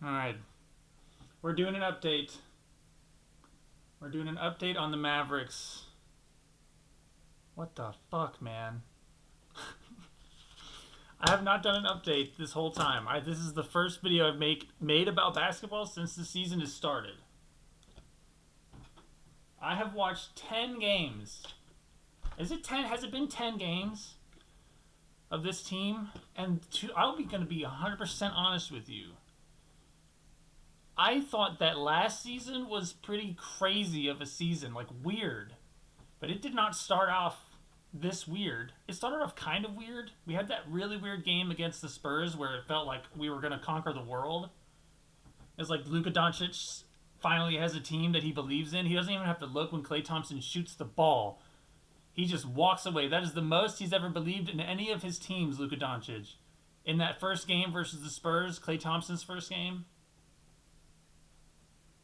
Alright. We're doing an update. We're doing an update on the Mavericks. What the fuck, man? I have not done an update this whole time. This is the first video I've made about basketball since the season has started. I have watched 10 games. Is it 10? Has it been 10 games of this team? And I'll be going to be 100% honest with you. I thought that last season was pretty crazy of a season, like weird. But it did not start off this weird. It started off kind of weird. We had that really weird game against the Spurs where it felt like we were going to conquer the world. It's like Luka Doncic finally has a team that he believes in. He doesn't even have to look when Klay Thompson shoots the ball. He just walks away. That is the most he's ever believed in any of his teams, Luka Doncic. In that first game versus the Spurs, Klay Thompson's first game,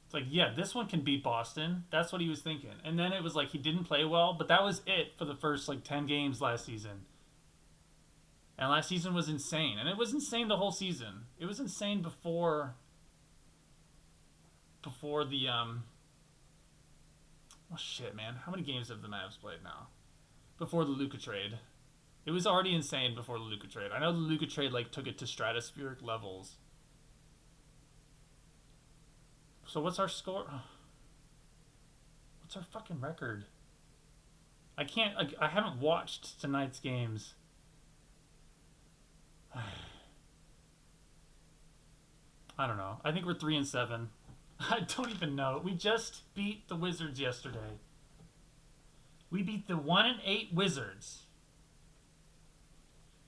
it's like, yeah, this one can beat Boston. That's what he was thinking. And then it was like he didn't play well, but that was it for the first like 10 games last season. And last season was insane. And it was insane the whole season. It was insane before the oh shit, man. How many games have the Mavs played now? Before the Luka trade. It was already insane before the Luka trade. I know the Luka trade like took it to stratospheric levels. So what's our score? What's our fucking record? I haven't watched tonight's games. I don't know. I think we're 3-7. I don't even know. We just beat the Wizards yesterday. We beat the 1-8 Wizards.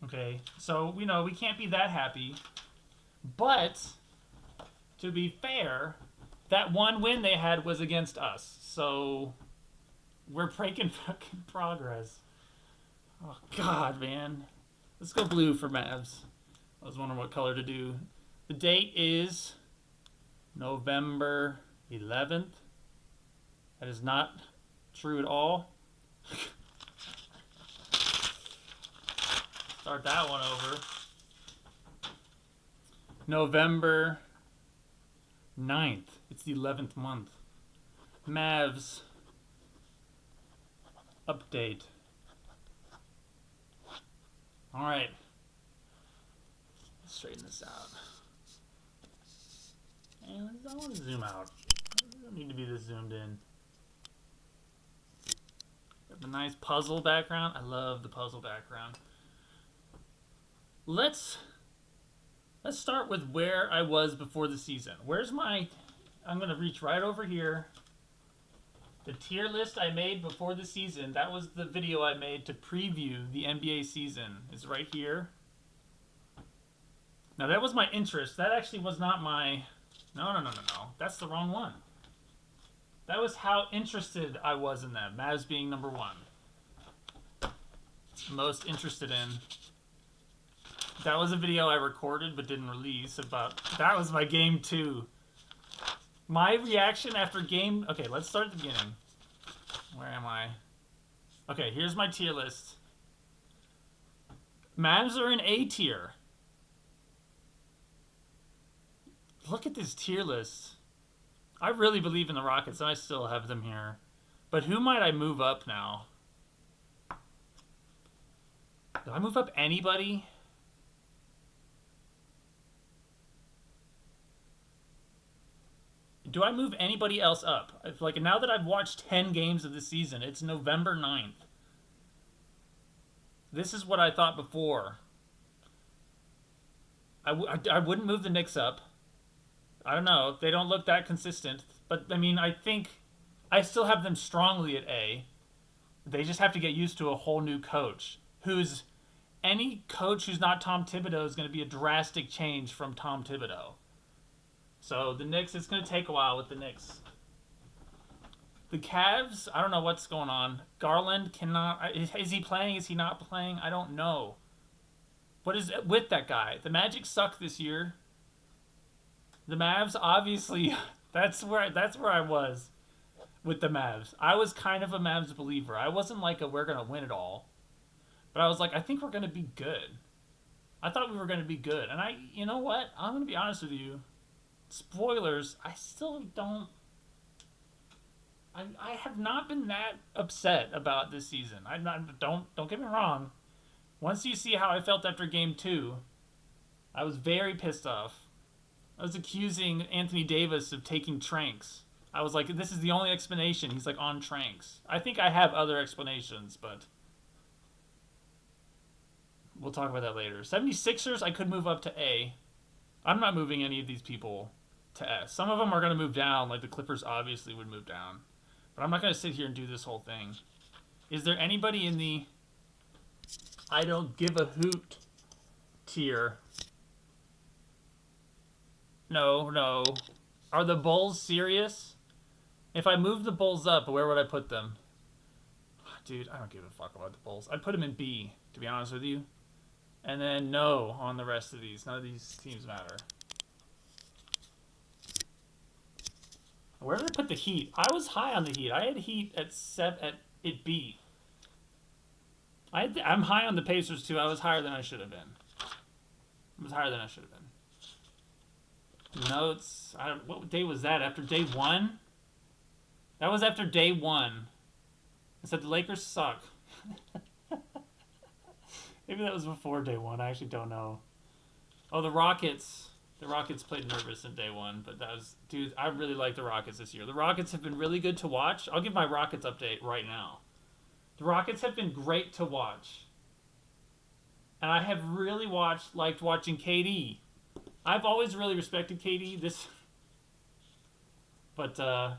Okay, so we know we can't be that happy. But to be fair, that one win they had was against us. So we're breaking fucking progress. Oh, God, man. Let's go blue for Mavs. I was wondering what color to do. The date is November 11th. That is not true at all. Start that one over. November 9th. It's the 11th month. Mavs update. Alright. Let's straighten this out. And I want to zoom out. I don't need to be this zoomed in. Got the nice puzzle background. I love the puzzle background. Let's start with where I was before the season. I'm going to reach right over here. The tier list I made before the season, that was the video I made to preview the NBA season, is right here. Now that was my interest. That actually was not my... No. That's the wrong one. That was how interested I was in them. Mavs being number one. Most interested in. That was a video I recorded but didn't release about... That was my game 2. My reaction after game... Okay, let's start at the beginning. Where am I? Okay, here's my tier list. Mavs are in A tier. Look at this tier list. I really believe in the Rockets, and I still have them here. But who might I move up now? Do I move up anybody? Do I move anybody else up? Like, now that I've watched 10 games of the season, it's November 9th. This is what I thought before. I wouldn't move the Knicks up. I don't know. They don't look that consistent. But, I mean, I think I still have them strongly at A. They just have to get used to a whole new coach. Any coach who's not Tom Thibodeau is going to be a drastic change from Tom Thibodeau. So the Knicks, it's going to take a while with the Knicks. The Cavs, I don't know what's going on. Garland cannot... Is he playing? Is he not playing? I don't know. What is it with that guy? The Magic suck this year. The Mavs, obviously, that's where I was with the Mavs. I was kind of a Mavs believer. I wasn't like we're going to win it all. But I was like, I think we're going to be good. I thought we were going to be good. And you know what? I'm going to be honest with you. spoilers, I still don't. I have not been that upset about this season. I'm not. Don't get me wrong. Once you see how I felt after game two, I was very pissed off. I was accusing Anthony Davis of taking tranks. I was like, this is the only explanation. He's like on tranks. I think I have other explanations, but we'll talk about that later. 76ers, I could move up to A. I'm not moving any of these people to S. Some of them are going to move down, like the Clippers obviously would move down. But I'm not going to sit here and do this whole thing. Is there anybody in the I don't give a hoot tier? No. Are the Bulls serious? If I move the Bulls up, where would I put them? Dude, I don't give a fuck about the Bulls. I'd put them in B, to be honest with you. And then no on the rest of these. None of these teams matter. Where did I put the Heat? I was high on the Heat. I had Heat at B. I'm high on the Pacers too. I was higher than I should have been. Notes. What day was that? After day one? That was after day one. I said the Lakers suck. Maybe that was before day one. I actually don't know. Oh, the Rockets. The Rockets played nervous in day one, but that was... Dude, I really like the Rockets this year. The Rockets have been really good to watch. I'll give my Rockets update right now. The Rockets have been great to watch. And I have really liked watching KD. I've always really respected KD. But now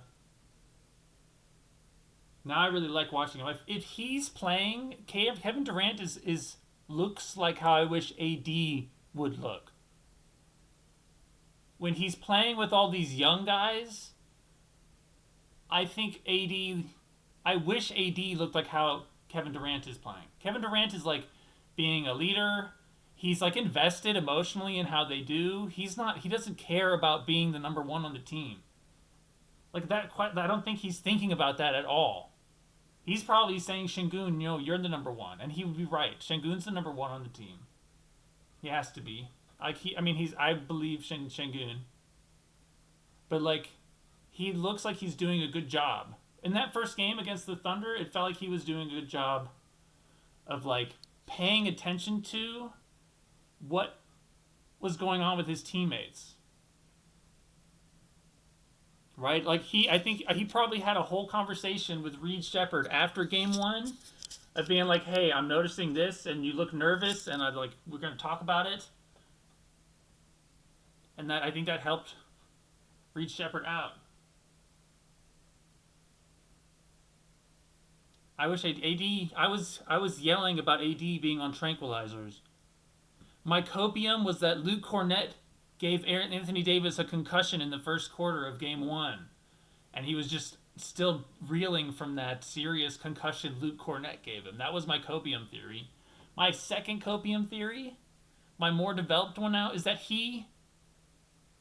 I really like watching him. If he's playing, Kevin Durant looks like how I wish AD would look. When he's playing with all these young guys, I think I wish AD looked like how Kevin Durant is playing. Kevin Durant is like being a leader. He's like invested emotionally in how they do. He doesn't care about being the number one on the team. Like that, I don't think he's thinking about that at all. He's probably saying, Şengün, you're the number one. And he would be right. Şengün's the number one on the team. He has to be. I believe Şengün. But like, he looks like he's doing a good job. In that first game against the Thunder, it felt like he was doing a good job of like paying attention to what was going on with his teammates. Right? Like I think he probably had a whole conversation with Reed Shepherd after game one of being like, hey, I'm noticing this and you look nervous and we're going to talk about it. And I think that helped Reed Shepherd out. I wish I was yelling about AD being on tranquilizers. My copium was that Luke Cornett gave Anthony Davis a concussion in the first quarter of game one. And he was just still reeling from that serious concussion Luke Cornett gave him. That was my copium theory. My second copium theory, my more developed one now, is that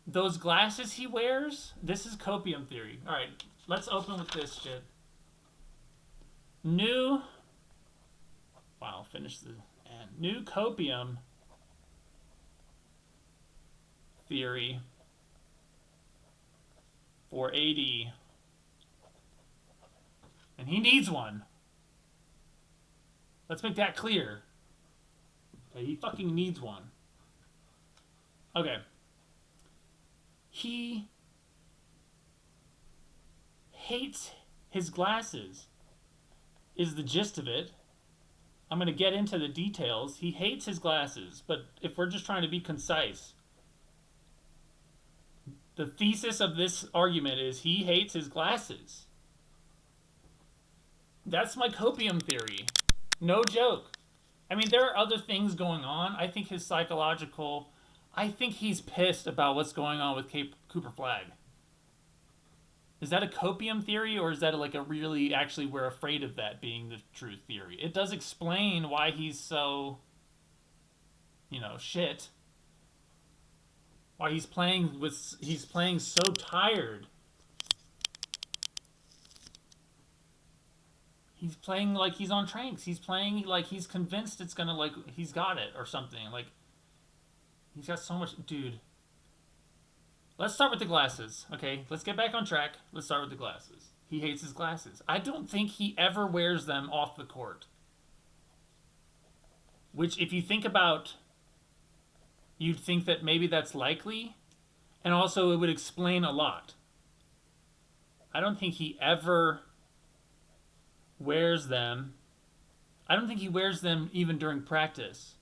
those glasses he wears, this is copium theory. All right, let's open with this shit. New copium theory for AD. And he needs one. Let's make that clear. Okay, he fucking needs one. Okay. He hates his glasses, is the gist of it. I'm going to get into the details. He hates his glasses, but if we're just trying to be concise, the thesis of this argument is he hates his glasses. That's my copium theory. No joke. I mean, there are other things going on. I think he's pissed about what's going on with Cooper Flag. Is that a copium theory, or is that we're afraid of that being the true theory? It does explain why he's so, shit. Why he's playing so tired. He's playing like he's on tranks. He's playing like he's convinced it's gonna, he's got it or something. Like, he's got so much... Dude. Let's start with the glasses. Okay, let's get back on track. Let's start with the glasses. He hates his glasses. I don't think he ever wears them off the court. Which, if you think about, you'd think that maybe that's likely, and also it would explain a lot. I don't think he ever wears them. I don't think he wears them even during practice.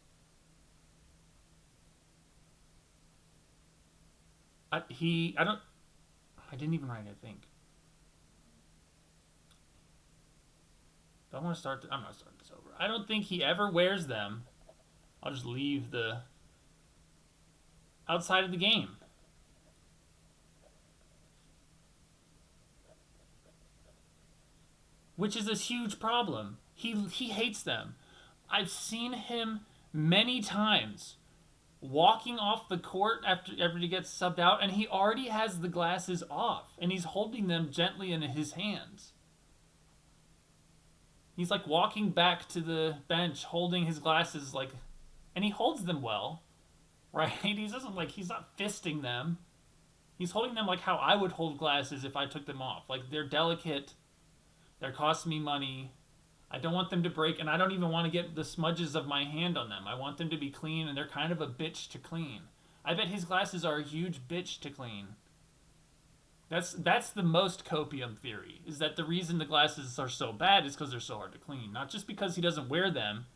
I didn't even write it, I think. Do I want to start? I'm not starting this over. I don't think he ever wears them. I'll just leave the outside of the game. Which is a huge problem. He hates them. I've seen him many times walking off the court after he gets subbed out, and he already has the glasses off, and he's holding them gently in his hands. He's like walking back to the bench, holding his glasses like, and he holds them well, right? He's not fisting them. He's holding them like how I would hold glasses if I took them off. Like they're delicate. They're costing me money. I don't want them to break, and I don't even want to get the smudges of my hand on them. I want them to be clean, and they're kind of a bitch to clean. I bet his glasses are a huge bitch to clean. That's the most copium theory, is that the reason the glasses are so bad is because they're so hard to clean. Not just because he doesn't wear them,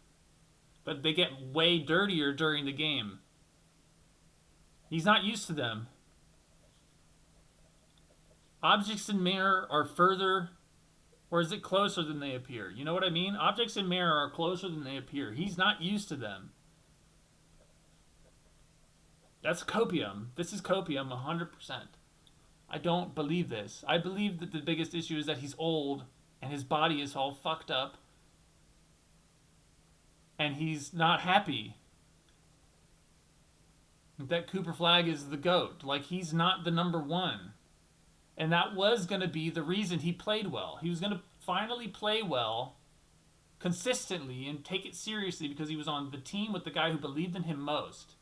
but they get way dirtier during the game. He's not used to them. Objects in mirror are further, or is it closer than they appear? You know what I mean? Objects in mirror are closer than they appear. He's not used to them. That's copium. This is copium 100%. I don't believe this. I believe that the biggest issue is that he's old and his body is all fucked up and he's not happy. That Cooper Flag is the GOAT. Like, he's not the number one. And that was going to be the reason he played well. He was going to finally play well consistently and take it seriously because he was on the team with the guy who believed in him most.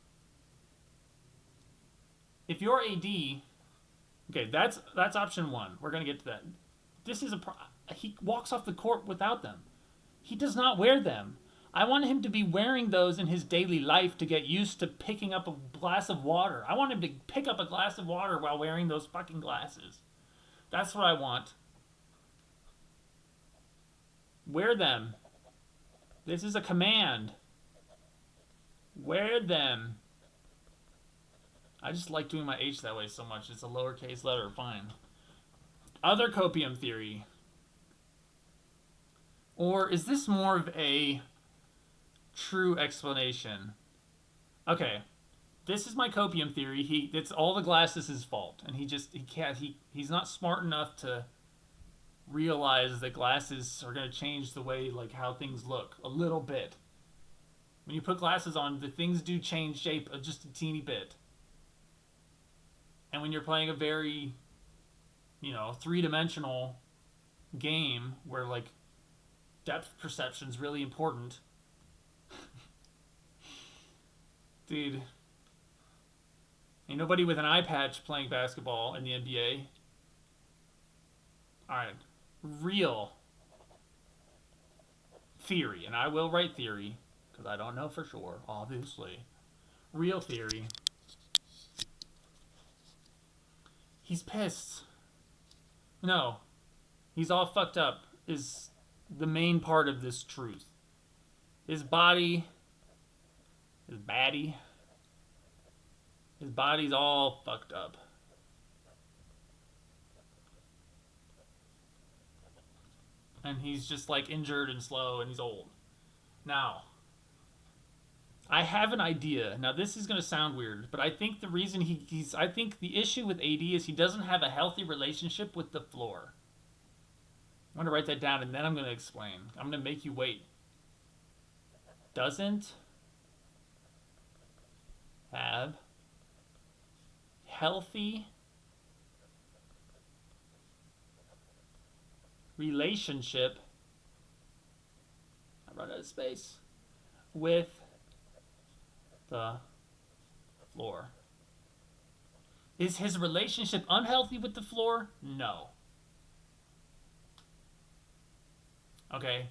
If you're AD, okay, that's option one. We're going to get to that. This is he walks off the court without them. He does not wear them. I want him to be wearing those in his daily life to get used to picking up a glass of water. I want him to pick up a glass of water while wearing those fucking glasses. That's what I want. Wear them. This is a command. Wear them. I just like doing my H that way so much. It's a lowercase letter. Fine. Other copium theory. Or is this more of a true explanation? Okay. This is my copium theory. It's all the glasses his fault. And he's not smart enough to realize that glasses are going to change the way, like, how things look a little bit. When you put glasses on, the things do change shape just a teeny bit. And when you're playing a very, three-dimensional game where, like, depth perception is really important. Dude. Ain't nobody with an eye patch playing basketball in the NBA. Alright. Real theory. And I will write theory, because I don't know for sure, obviously. Real theory. He's pissed. No. He's all fucked up is the main part of this truth. His body, his body's all fucked up. And he's just like injured and slow and he's old. Now, I have an idea. Now, this is going to sound weird, but I think the reason I think the issue with AD is he doesn't have a healthy relationship with the floor. I'm going to write that down and then I'm going to explain. I'm going to make you wait. Doesn't have healthy relationship, I run out of space, with the floor. Is his relationship unhealthy with the floor? No. Okay.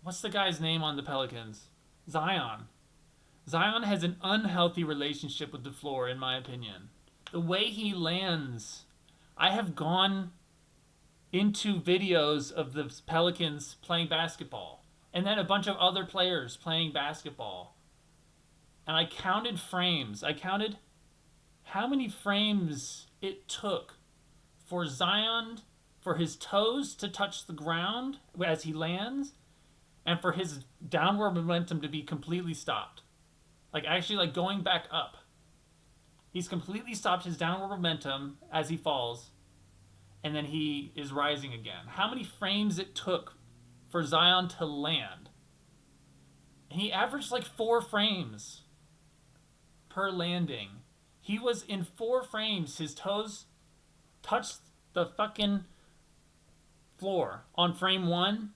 What's the guy's name on the Pelicans? Zion. Zion has an unhealthy relationship with the floor, in my opinion. The way he lands. I have gone into videos of the Pelicans playing basketball, and then a bunch of other players playing basketball. And I counted frames. I counted how many frames it took for Zion, for his toes to touch the ground as he lands, and for his downward momentum to be completely stopped. Like, actually, like, going back up. He's completely stopped his downward momentum as he falls, and then he is rising again. How many frames it took for Zion to land? He averaged like 4 frames per landing. He was in 4 frames. His toes touched the fucking floor on frame 1.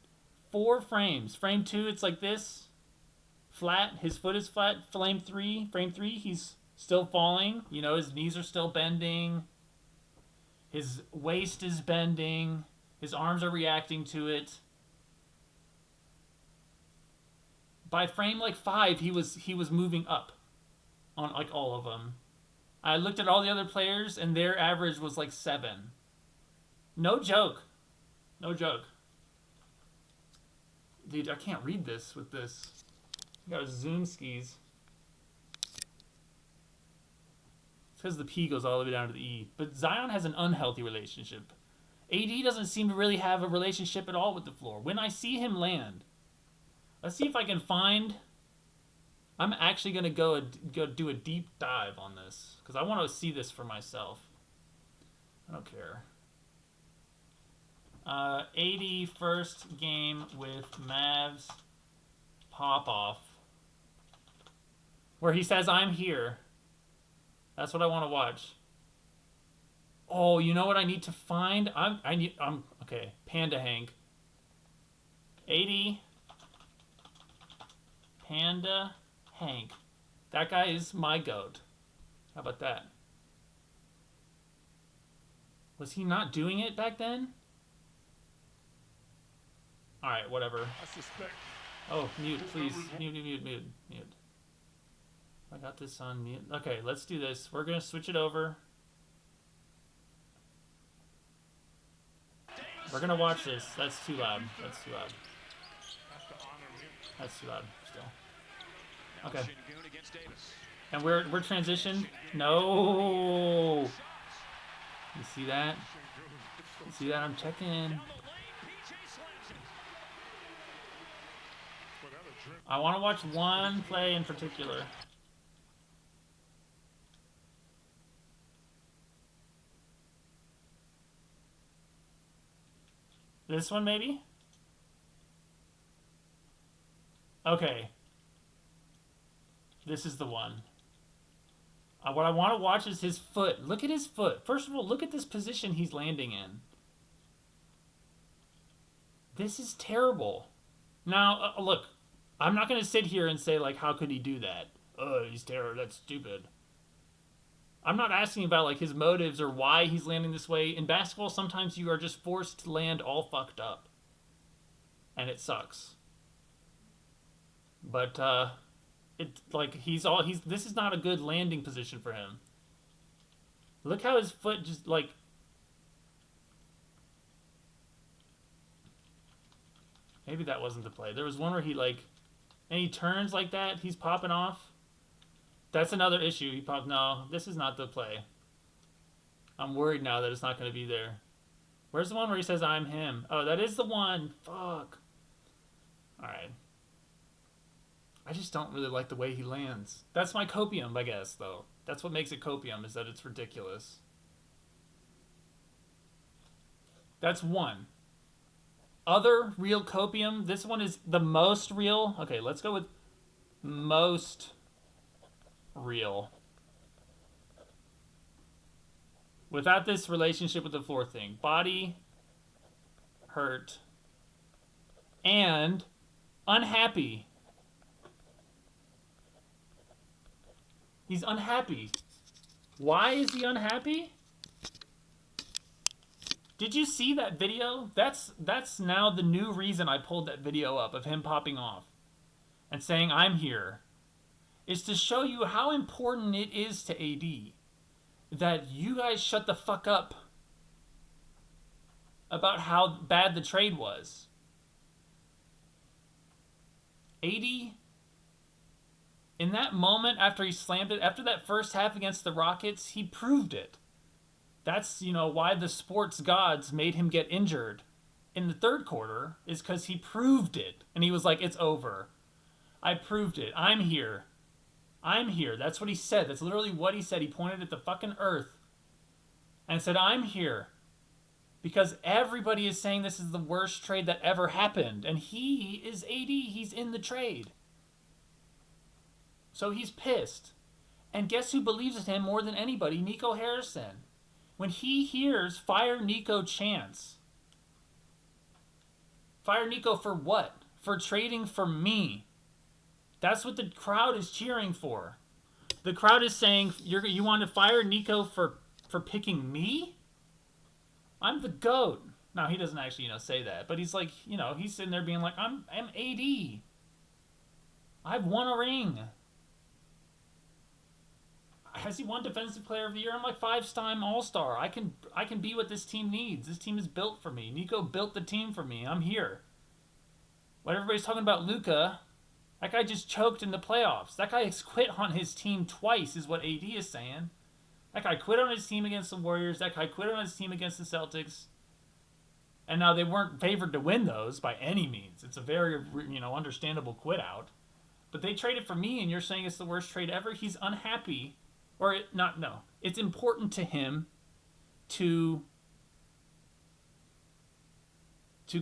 4 frames. Frame 2, it's like this. Flat. His foot is flat. Frame 3, he's still falling. You know, his knees are still bending. His waist is bending. His arms are reacting to it. By frame like 5, he was moving up on like all of them. I looked at all the other players, and their average was like 7. No joke. No joke. Dude, I can't read this with this. I got Zoom skis. It's because the P goes all the way down to the E. But Zion has an unhealthy relationship. AD doesn't seem to really have a relationship at all with the floor. When I see him land, let's see if I can find... I'm actually going to go do a deep dive on this, because I want to see this for myself. I don't care. 80 first game with Mavs pop-off, where he says, "I'm here." That's what I want to watch. Oh, you know what I need to find? Okay, Panda Hank. 80 Panda Hank. That guy is my goat. How about that? Was he not doing it back then? Alright, whatever. Oh, mute, please. Mute. I got this on mute. Okay, let's do this. We're going to switch it over. We're going to watch this. That's too loud. That's too loud. That's too loud still. Okay. And we're transitioned. No. You see that? You see that? I'm checking. I want to watch one play in particular. This one, maybe? Okay. This is the one. What I want to watch is his foot. Look at his foot. First of all, look at this position he's landing in. This is terrible. Now, look. I'm not going to sit here and say, like, how could he do that? Oh, he's terrible. That's stupid. I'm not asking about, like, his motives or why he's landing this way. In basketball, sometimes you are just forced to land all fucked up. And it sucks. But, this is not a good landing position for him. Look how his foot just, like... Maybe that wasn't the play. There was one where he, like... And he turns like that. He's popping off. That's another issue. He popped. No, this is not the play. I'm worried now that it's not going to be there. Where's the one where he says, "I'm him"? Oh, that is the one. Fuck. Alright. I just don't really like the way he lands. That's my copium, I guess, though. That's what makes it copium, is that it's ridiculous. That's one. Other real copium. This one is the most real. Okay, let's go with most real. Without this relationship with the floor thing. Body hurt and unhappy. He's unhappy. Why is he unhappy? Did you see that video? That's now the new reason I pulled that video up of him popping off and saying I'm here, is to show you how important it is to AD that you guys shut the fuck up about how bad the trade was. AD, in that moment after he slammed it, after that first half against the Rockets, he proved it. That's, why the sports gods made him get injured in the third quarter, is because he proved it. And he was like, it's over. I proved it. I'm here. I'm here. That's what he said. That's literally what he said. He pointed at the fucking earth and said, I'm here. Because everybody is saying this is the worst trade that ever happened. And he is AD. He's in the trade. So he's pissed. And guess who believes in him more than anybody? Nico Harrison. When he hears fire Nico chants. Fire Nico for what? For trading for me. That's what the crowd is cheering for. The crowd is saying, you want to fire Nico for picking me? I'm the GOAT. Now, he doesn't actually, say that. But he's like, he's sitting there being like, I'm AD. I've won a ring. Has he won Defensive Player of the Year? I'm like 5-time All-Star. I can be what this team needs. This team is built for me. Nico built the team for me. I'm here. What everybody's talking about Luka, that guy just choked in the playoffs. That guy has quit on his team twice, is what AD is saying. That guy quit on his team against the Warriors. That guy quit on his team against the Celtics. And now they weren't favored to win those by any means. It's a very, understandable quit out. But they traded for me, and you're saying it's the worst trade ever? He's unhappy. It's important to him to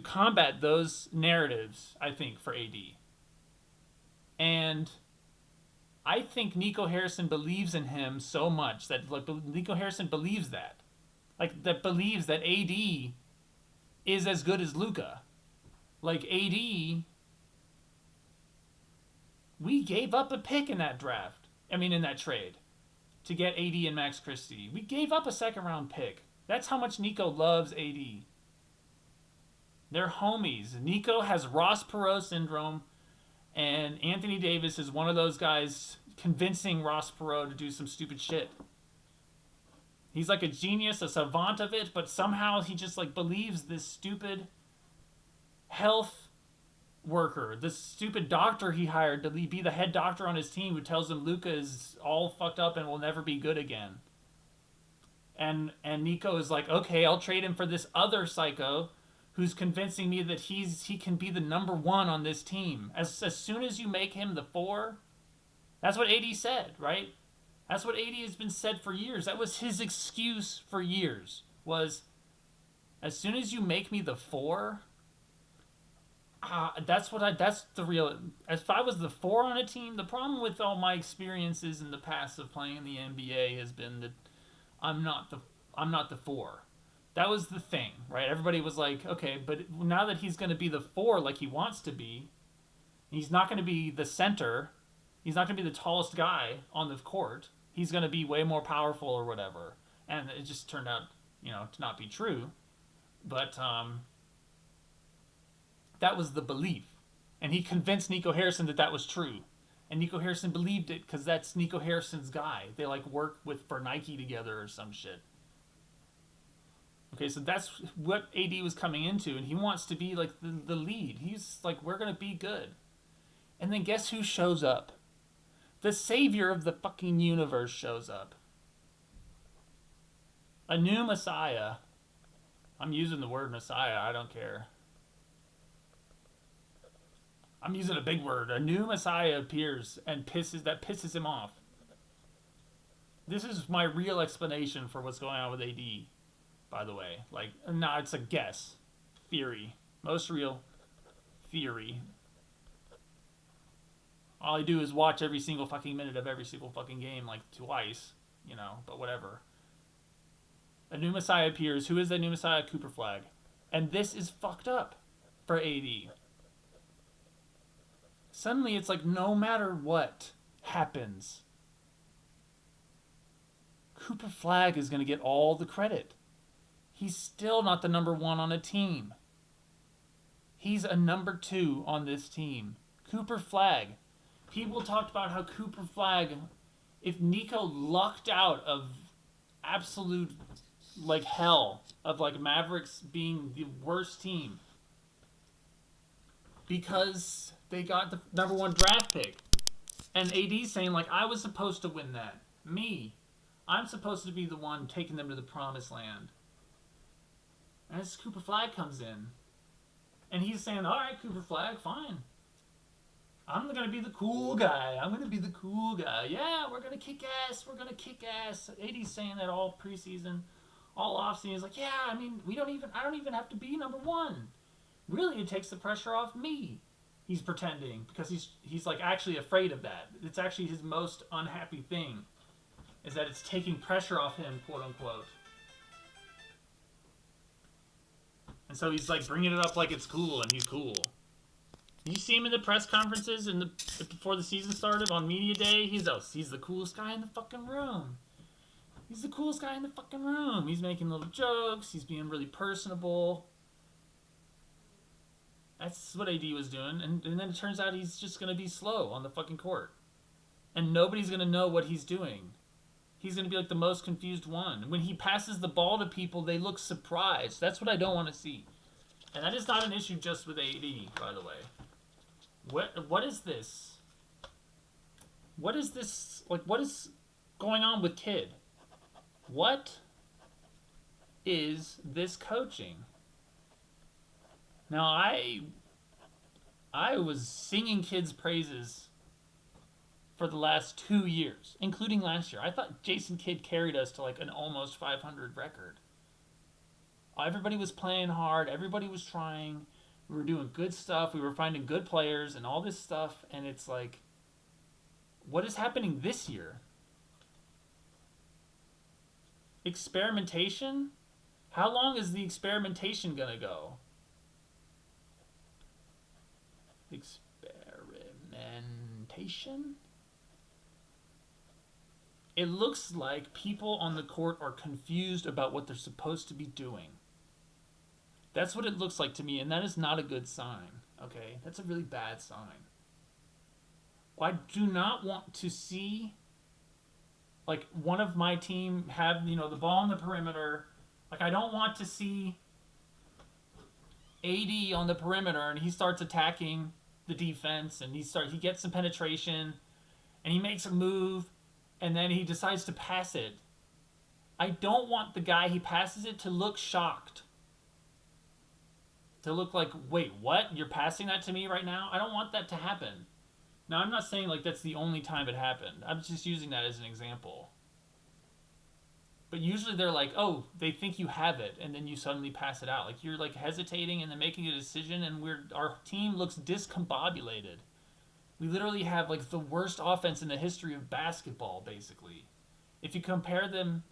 combat those narratives, I think, for AD. And I think Nico Harrison believes in him so much that Nico Harrison believes that. Believes that AD is as good as Luka. AD, we gave up a pick in that draft. In that trade. To get AD and Max Christie. We gave up a second-round pick. That's how much Nico loves AD. They're homies. Nico has Ross Perot syndrome, and Anthony Davis is one of those guys convincing Ross Perot to do some stupid shit. He's like a genius, a savant of it, but somehow he just believes this stupid health worker, this stupid doctor he hired to be the head doctor on his team, who tells him Luka is all fucked up and will never be good again. And Nico is like, okay, I'll trade him for this other psycho who's convincing me that he can be the number one on this team. As soon as you make him the 4, that's what AD said, right? That's what AD has been said for years. That was his excuse for years, was as soon as you make me the 4, that's the real. If I was the 4 on a team, the problem with all my experiences in the past of playing in the NBA has been that I'm not the 4. That was the thing, right? Everybody was like, okay, but now that he's going to be the 4 like he wants to be, he's not going to be the center. He's not going to be the tallest guy on the court. He's going to be way more powerful or whatever. And it just turned out, to not be true. But that was the belief. And he convinced Nico Harrison that was true. And Nico Harrison believed it because that's Nico Harrison's guy. They work for Nike together or some shit. Okay, so that's what AD was coming into, and he wants to be the lead. He's we're going to be good. And then guess who shows up? The savior of the fucking universe shows up. A new Messiah. I'm using the word Messiah, I don't care. I'm using a big word. A new Messiah appears and pisses him off. This is my real explanation for what's going on with AD, by the way. No, it's a guess. Theory. Most real theory. All I do is watch every single fucking minute of every single fucking game twice, but whatever. A new Messiah appears. Who is that new Messiah? Cooper Flag. And this is fucked up for AD. Suddenly it's no matter what happens, Cooper Flagg is going to get all the credit. He's still not the number one on a team. He's a number two on this team. Cooper Flagg. People talked about how Cooper Flagg, if Nico lucked out of absolute like hell of like Mavericks being the worst team because they got the number one draft pick, and AD saying like, I was supposed to win that. Me. I'm supposed to be the one taking them to the promised land. And as Cooper Flagg comes in, and he's saying, all right, Cooper Flagg, fine. I'm going to be the cool guy. I'm going to be the cool guy. Yeah, we're going to kick ass. We're going to kick ass. AD's saying that all preseason, all offseason. He's like, yeah, I mean, I don't even have to be number one. Really, it takes the pressure off me. He's pretending because he's like actually afraid of that. It's actually his most unhappy thing is that it's taking pressure off him, quote unquote. And so he's like bringing it up like it's cool, and he's cool. You see him in the press conferences before the season started on media day. He's the coolest guy in the fucking room. He's the coolest guy in the fucking room. He's making little jokes. He's being really personable. That's what AD was doing, and then it turns out he's just gonna be slow on the fucking court, and nobody's gonna know what he's doing. He's gonna be like the most confused one. When he passes the ball to people, they look surprised. That's what I don't want to see, and that is not an issue just with AD, by the way. What is this? What is this? Like, what is going on with Kidd? What is this coaching? Now, I was singing Kidd's praises for the last 2 years, including last year. I thought Jason Kidd carried us to like an almost 500 record. Everybody was playing hard. Everybody was trying. We were doing good stuff. We were finding good players and all this stuff. And it's like, what is happening this year? Experimentation? How long is the experimentation going to go? Experimentation? It looks like people on the court are confused about what they're supposed to be doing. That's what it looks like to me, and that is not a good sign. Okay? That's a really bad sign. I do not want to see like one of my team have, the ball on the perimeter. Like, I don't want to see AD on the perimeter and he starts attacking the defense and he gets some penetration and he makes a move and then he decides to pass it. I don't want the guy he passes it to look shocked. To look like, wait, what? You're passing that to me right now? I don't want that to happen. Now, I'm not saying like that's the only time it happened. I'm just using that as an example. But usually they're like, oh, they think you have it, and then you suddenly pass it out. Like, you're like hesitating and then making a decision, and our team looks discombobulated. We literally have like the worst offense in the history of basketball, basically. If you compare them,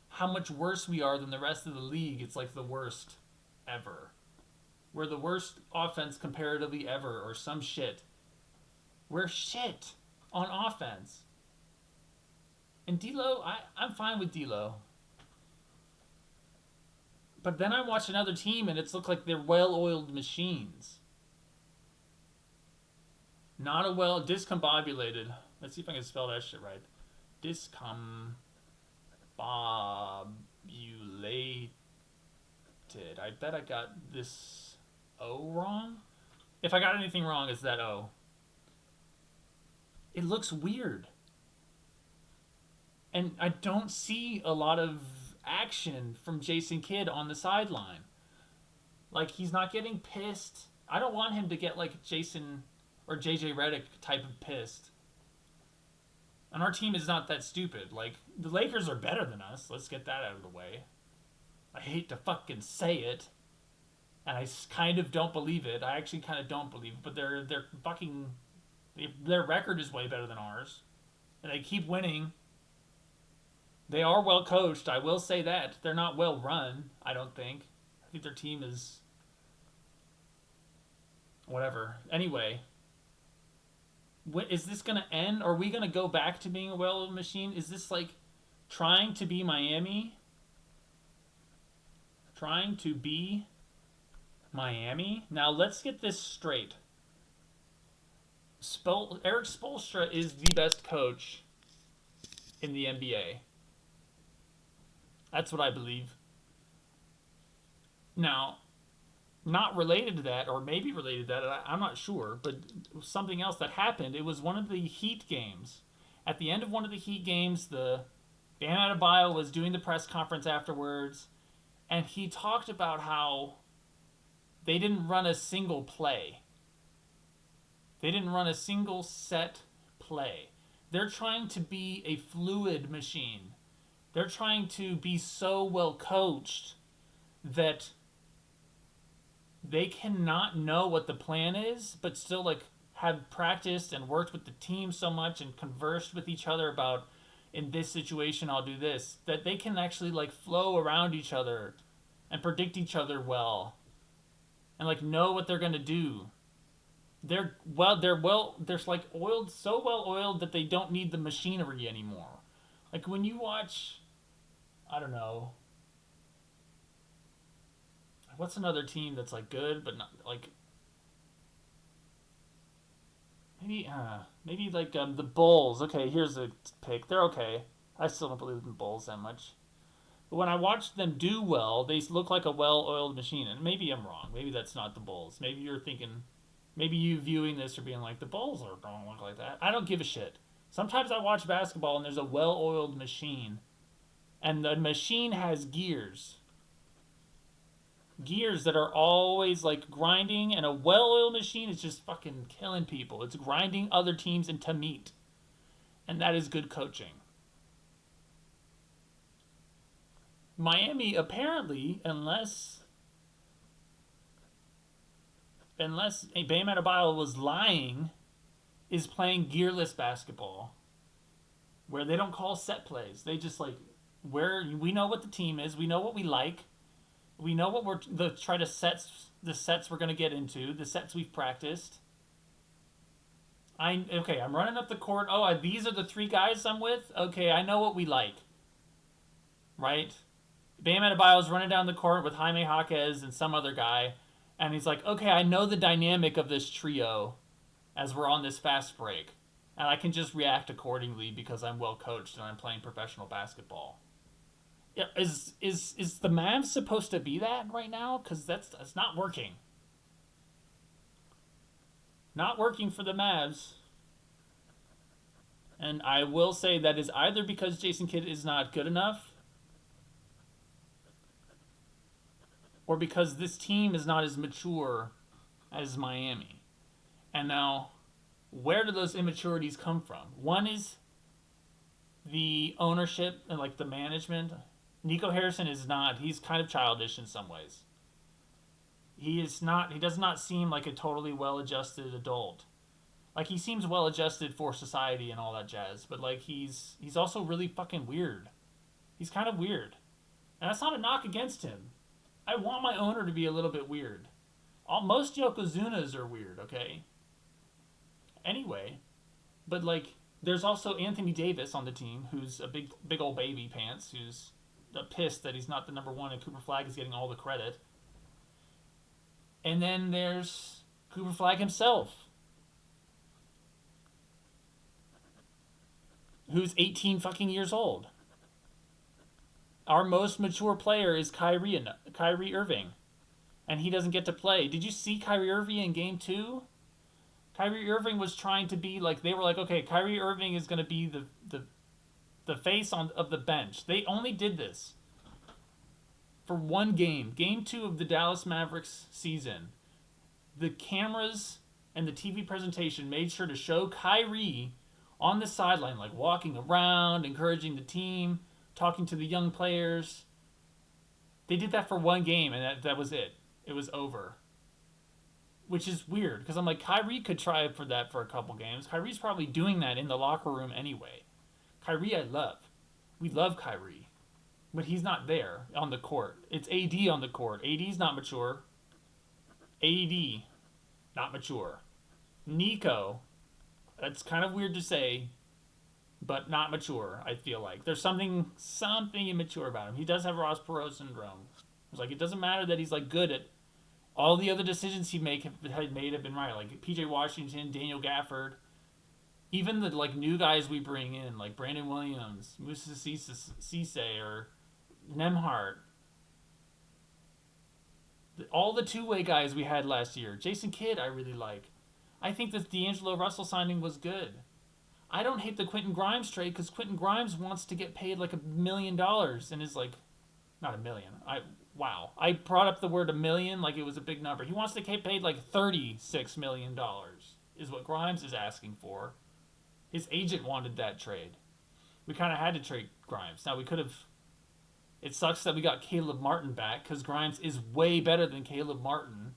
how much worse we are than the rest of the league, it's like the worst ever. We're the worst offense comparatively ever, or some shit. We're shit on offense. And D'Lo, I'm fine with D'Lo. But then I watch another team and it's looked like they're well-oiled machines. Discombobulated. Let's see if I can spell that shit right. Discombobulated. I bet I got this O wrong. If I got anything wrong, it's that O. It looks weird. And I don't see a lot of action from Jason Kidd on the sideline. Like, he's not getting pissed. I don't want him to get like Jason or JJ Redick type of pissed. And our team is not that stupid. Like, the Lakers are better than us. Let's get that out of the way. I hate to fucking say it. And I kind of don't believe it. I actually kind of don't believe it. But their record is way better than ours. And they keep winning. They are well coached, I will say that. They're not well run, I don't think. I think their team is whatever. Anyway, is this going to end? Are we going to go back to being a well-oiled machine? Is this like Trying to be Miami. Trying to be Miami. Now let's get this straight. Eric Spoelstra is the best coach in the NBA. That's what I believe. Now, not related to that, or maybe related to that, I'm not sure, but something else that happened, it was one of the Heat games. At the end of one of the Heat games, the Bam Adebayo was doing the press conference afterwards, and he talked about how they didn't run a single play. They didn't run a single set play. They're trying to be a fluid machine. They're trying to be so well coached that they cannot know what the plan is, but still like have practiced and worked with the team so much and conversed with each other about, in this situation I'll do this, that they can actually like flow around each other and predict each other well and like know what they're gonna do. They're like oiled, so well oiled that they don't need the machinery anymore. Like when you watch, I don't know, what's another team that's like good but not like, maybe like the Bulls. Okay, here's a pick. They're okay. I still don't believe in the Bulls that much. But when I watch them do well, they look like a well-oiled machine. And maybe I'm wrong. Maybe that's not the Bulls. Maybe you're thinking, maybe you viewing this or being like, the Bulls don't look like that. I don't give a shit. Sometimes I watch basketball and there's a well-oiled machine. And the machine has gears. Gears that are always like grinding, and a well-oiled machine is just fucking killing people. It's grinding other teams into meat. And that is good coaching. Miami apparently, unless Bam Adebayo was lying, is playing gearless basketball, where they don't call set plays. They just like, where we know what the team is, we know what we like, we know what we're the sets we're gonna get into, the sets we've practiced. I'm running up the court. Oh, these are the three guys I'm with. Okay, I know what we like, right? Bam Adebayo's running down the court with Jaime Jaquez and some other guy, and he's like, okay, I know the dynamic of this trio as we're on this fast break, and I can just react accordingly because I'm well coached and I'm playing professional basketball. Yeah, is the Mavs supposed to be that right now? Because that's not working. Not working for the Mavs. And I will say that is either because Jason Kidd is not good enough, or because this team is not as mature as Miami. And now, where do those immaturities come from? One is the ownership and like the management. Nico Harrison is not. He's kind of childish in some ways. He does not seem like a totally well-adjusted adult. Like, he seems well-adjusted for society and all that jazz, but like he's also really fucking weird. He's kind of weird. And that's not a knock against him. I want my owner to be a little bit weird. Most Yokozunas are weird, okay? Anyway, but like, there's also Anthony Davis on the team, who's a big old baby pants, who's pissed that he's not the number one and Cooper Flagg is getting all the credit. And then there's Cooper Flagg himself, who's 18 fucking years old. Our most mature player is Kyrie Irving, and he doesn't get to play. Did you see Kyrie Irving in Game 2? Kyrie Irving was trying to be like, they were like, okay, Kyrie Irving is going to be the face of the bench. They only did this for one game. Game 2 of the Dallas Mavericks season. The cameras and the TV presentation made sure to show Kyrie on the sideline, like walking around, encouraging the team, talking to the young players. They did that for one game, and that was it. It was over. Which is weird, because I'm like, Kyrie could try for that for a couple games. Kyrie's probably doing that in the locker room anyway. Kyrie I love. We love Kyrie. But he's not there on the court. It's AD on the court. AD's not mature. AD, not mature. Nico, that's kind of weird to say, but not mature. I feel like there's something immature about him. He does have Ross Perot syndrome. It's like it doesn't matter that he's like good at all the other decisions he had made have been right. Like P.J. Washington, Daniel Gafford, even the like new guys we bring in, like Brandon Williams, Musa Cisse, or Nemhart. All the two-way guys we had last year. Jason Kidd, I really like. I think that D'Angelo Russell signing was good. I don't hate the Quentin Grimes trade because Quentin Grimes wants to get paid like $1 million and is like, not a million. I brought up the word $1 million like it was a big number. He wants to get paid like $36 million is what Grimes is asking for. His agent wanted that trade. We kind of had to trade Grimes. Now we could have. It sucks that we got Caleb Martin back because Grimes is way better than Caleb Martin.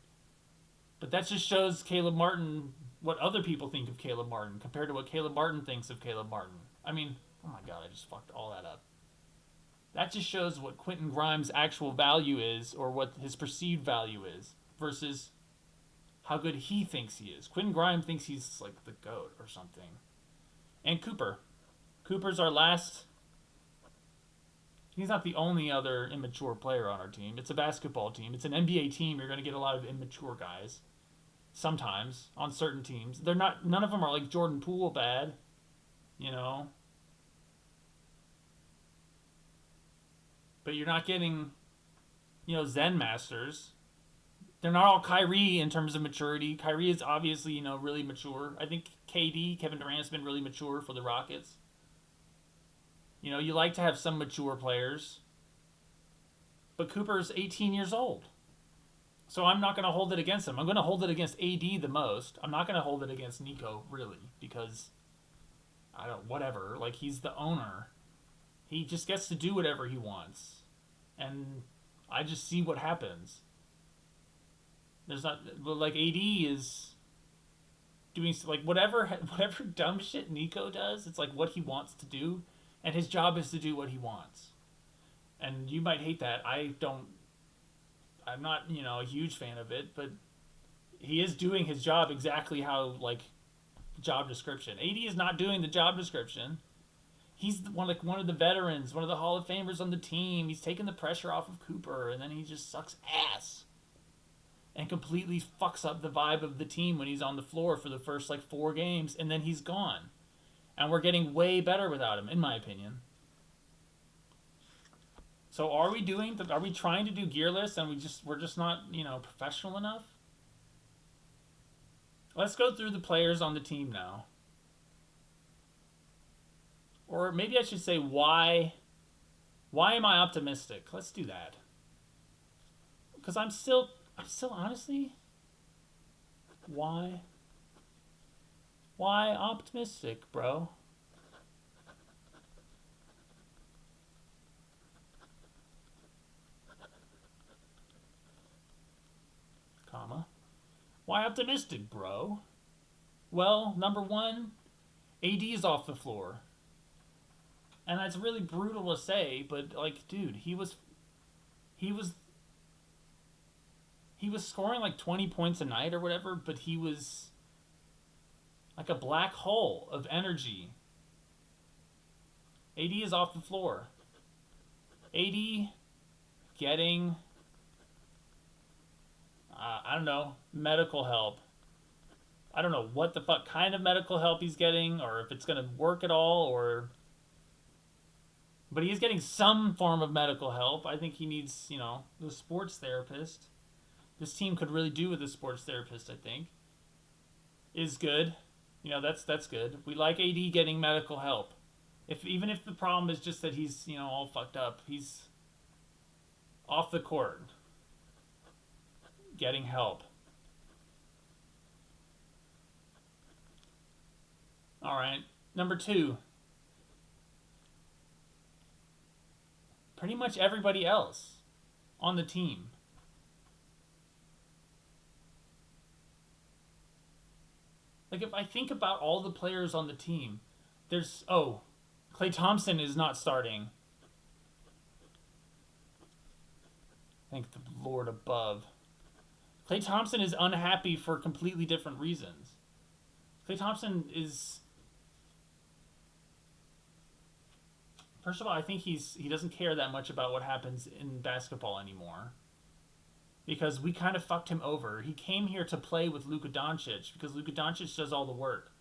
But that just shows Caleb Martin what other people think of Caleb Martin compared to what Caleb Martin thinks of Caleb Martin. I mean, oh my god, I just fucked all that up. That just shows what Quentin Grimes' actual value is or what his perceived value is versus how good he thinks he is. Quentin Grimes thinks he's like the GOAT or something. And Cooper. Cooper's our last. He's not the only other immature player on our team. It's a basketball team. It's an NBA team. You're going to get a lot of immature guys. Sometimes on certain teams. They're not. None of them are like Jordan Poole bad. You know. But you're not getting, Zen masters. They're not all Kyrie in terms of maturity. Kyrie is obviously, really mature. I think Kevin Durant's been really mature for the Rockets. You like to have some mature players. But Cooper's 18 years old. So I'm not going to hold it against him. I'm going to hold it against AD the most. I'm not going to hold it against Nico, really. Because, whatever. Like, he's the owner. He just gets to do whatever he wants. And I just see what happens. There's not, like, AD is doing, like, whatever dumb shit Nico does, it's like what he wants to do. And his job is to do what he wants. And you might hate that. I'm not, a huge fan of it, but he is doing his job exactly how, like, job description. AD is not doing the job description. He's one of the veterans, one of the Hall of Famers on the team. He's taking the pressure off of Cooper, and then he just sucks ass. And completely fucks up the vibe of the team when he's on the floor for the first, 4 games, and then he's gone. And we're getting way better without him, in my opinion. So are we trying to do gearless and we're just not, professional enough? Let's go through the players on the team now. Or maybe I should say why am I optimistic? Let's do that. Because I'm still honestly, why optimistic, bro? Comma. Why optimistic, bro? Well, number one, AD is off the floor. And that's really brutal to say, but dude, he was scoring 20 points a night or whatever, but he was like a black hole of energy. AD is off the floor. AD getting, I don't know, medical help. I don't know what the fuck kind of medical help he's getting, or if it's going to work at all, but he's getting some form of medical help. I think he needs, the sports therapist. This team could really do with a sports therapist, I think. Is good. That's good. We like AD getting medical help. Even if the problem is just that he's, all fucked up, he's off the court getting help. All right. Number 2. Pretty much everybody else on the team. If I think about all the players on the team, Klay Thompson is not starting. Thank the Lord above. Klay Thompson is unhappy for completely different reasons. Klay Thompson is First of all, I think he doesn't care that much about what happens in basketball anymore because we kind of fucked him over. He came here to play with Luka Doncic because Luka Doncic does all the work.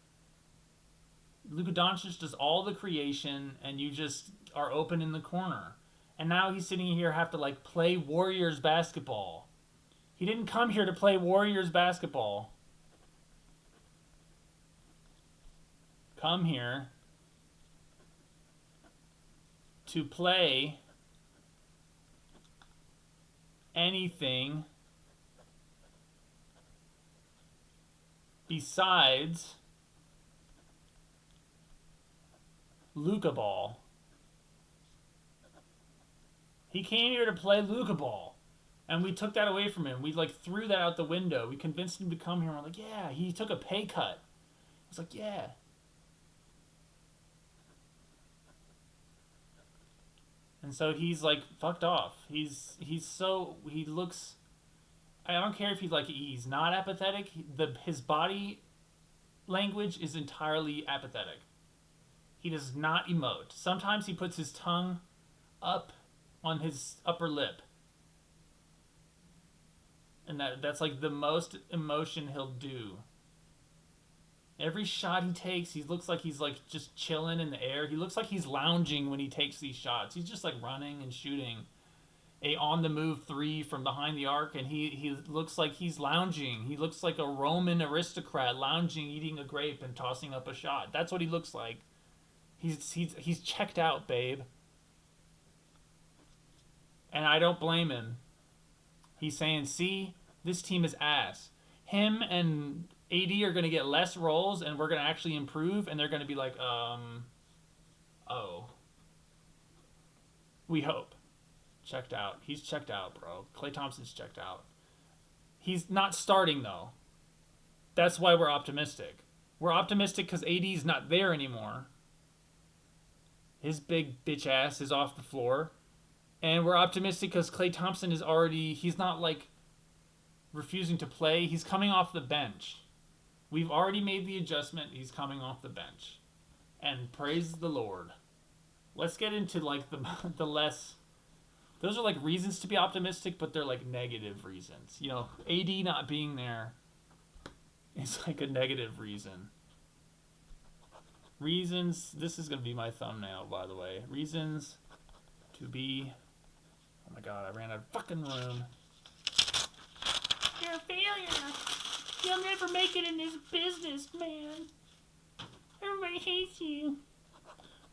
Luka Doncic does all the creation, and you just are open in the corner. And now he's sitting here have to like play Warriors basketball. He didn't come here to play Warriors basketball. Come here to play anything besides Luka ball. He came here to play Luka ball. And we took that away from him. We like threw that out the window. We convinced him to come here. And we're like, yeah, he took a pay cut. I was like, yeah. And so he's like fucked off. He looks. I don't care if he's not apathetic. His body language is entirely apathetic. He does not emote. Sometimes he puts his tongue up on his upper lip. And that's like the most emotion he'll do. Every shot he takes, he looks like he's like just chilling in the air. He looks like he's lounging when he takes these shots. He's just like running and shooting a on the move three from behind the arc, and he looks like he's lounging. He looks like a Roman aristocrat lounging, eating a grape and tossing up a shot. That's what he looks like. He's checked out, babe. And I don't blame him. He's saying, see, this team is ass. Him and AD are going to get less roles, and we're going to actually improve, and they're going to be like, oh. We hope. Checked out. He's checked out, bro. Klay Thompson's checked out. He's not starting, though. That's why we're optimistic. We're optimistic because AD's not there anymore. His big bitch ass is off the floor. And we're optimistic because Klay Thompson is already, he's not like refusing to play. He's coming off the bench. We've already made the adjustment. He's coming off the bench. And praise the Lord. Let's get into like the less, those are like reasons to be optimistic, but they're like negative reasons. You know, AD not being there is like a negative reason. Reasons, this is going to be my thumbnail, by the way. Reasons to be, oh my god, I ran out of fucking room. You're a failure. You'll never make it in this business, man. Everybody hates you.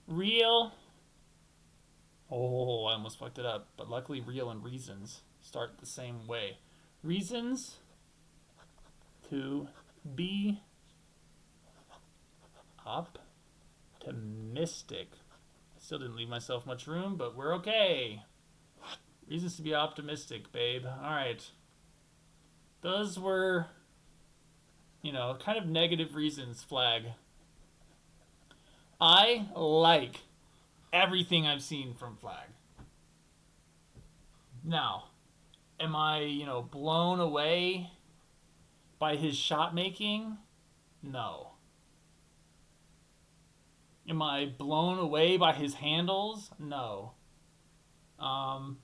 Real. Oh, I almost fucked it up. But luckily, real and reasons start the same way. Reasons to be optimistic. I still didn't leave myself much room, but we're okay. Reasons to be optimistic, babe. Alright. Those were, you know, kind of negative reasons, Flag. I like everything I've seen from Flag. Now, am I, you know, blown away by his shot making? No. Am I blown away by his handles? No. But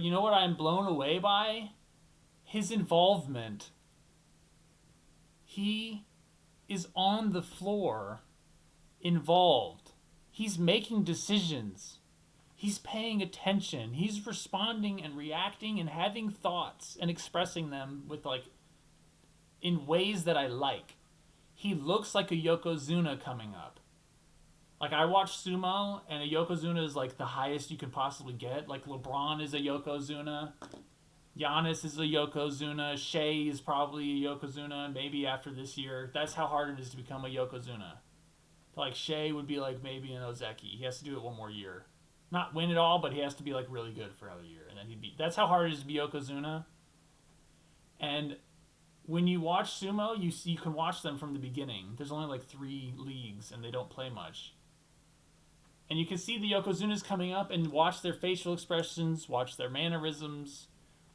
you know what I'm blown away by? His involvement. He is on the floor, involved. He's making decisions. He's paying attention. He's responding and reacting and having thoughts and expressing them with like in ways that I like. He looks like a Yokozuna coming up. Like, I watch sumo, and a Yokozuna is, like, the highest you can possibly get. Like, LeBron is a Yokozuna. Giannis is a Yokozuna. Shea is probably a Yokozuna, maybe after this year. That's how hard it is to become a Yokozuna. Like, Shea would be, like, maybe an Ozeki. He has to do it one more year. Not win it all, but he has to be, like, really good for another year. And then he'd be... That's how hard it is to be Yokozuna. And when you watch sumo, you can watch them from the beginning. There's only, like, 3 leagues, and they don't play much. And you can see the Yokozunas coming up and watch their facial expressions, watch their mannerisms,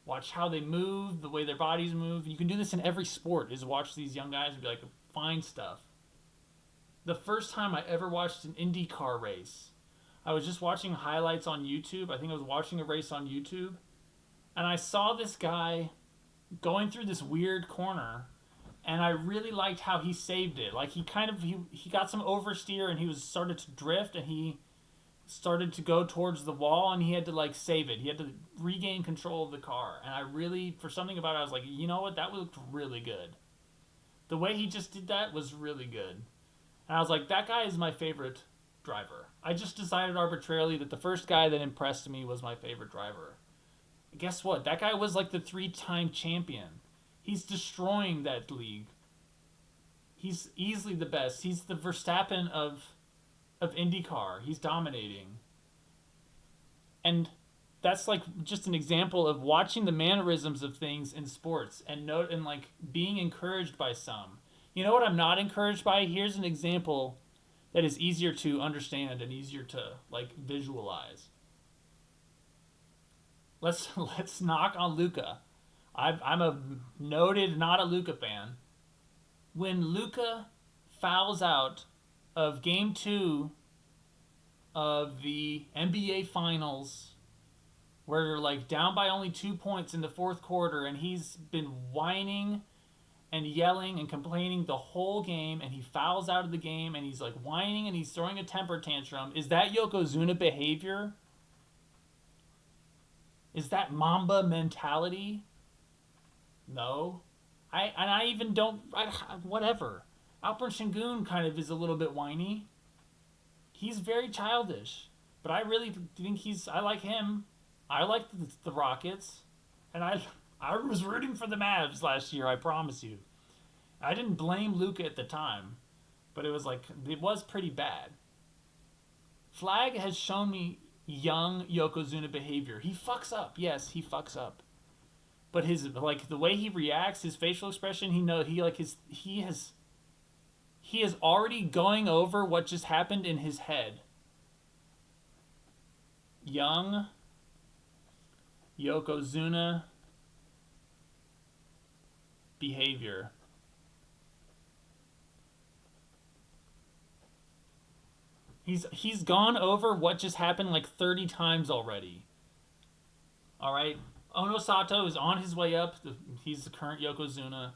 watch how they move, the way their bodies move. You can do this in every sport, is watch these young guys and be like, find stuff. The first time I ever watched an IndyCar race, I was just watching highlights on YouTube. I think I was watching a race on YouTube, and I saw this guy going through this weird corner, and I really liked how he saved it. Like he got some oversteer and he was started to drift and he started to go towards the wall and he had to like save it. He had to regain control of the car. And I really, for something about it, I was like, you know what, that looked really good. The way he just did that was really good. And I was like, that guy is my favorite driver. I just decided arbitrarily that the first guy that impressed me was my favorite driver. Guess what? That guy was like the 3-time champion. He's destroying that league. He's easily the best. He's the Verstappen of IndyCar. He's dominating. And that's like just an example of watching the mannerisms of things in sports and like being encouraged by some. You know what I'm not encouraged by? Here's an example that is easier to understand and easier to like visualize. Let's knock on Luka. I'm a noted not a Luka fan. When Luka fouls out of Game 2 of the NBA Finals, where they're like down by only 2 points in the fourth quarter, and he's been whining and yelling and complaining the whole game, and he fouls out of the game, and he's like whining and he's throwing a temper tantrum. Is that Yokozuna behavior? Is that Mamba mentality? No. I even don't... whatever. Alper Sengun kind of is a little bit whiny. He's very childish. But I really think I like him. I like the Rockets. And I was rooting for the Mavs last year, I promise you. I didn't blame Luka at the time. But it was pretty bad. Flag has shown me young Yokozuna behavior. He fucks up. Yes, he fucks up. But his the way he reacts, his facial expression, he is already going over what just happened in his head. Young Yokozuna behavior. He's gone over what just happened like 30 times already. All right? Ono Sato is on his way up. He's the current Yokozuna.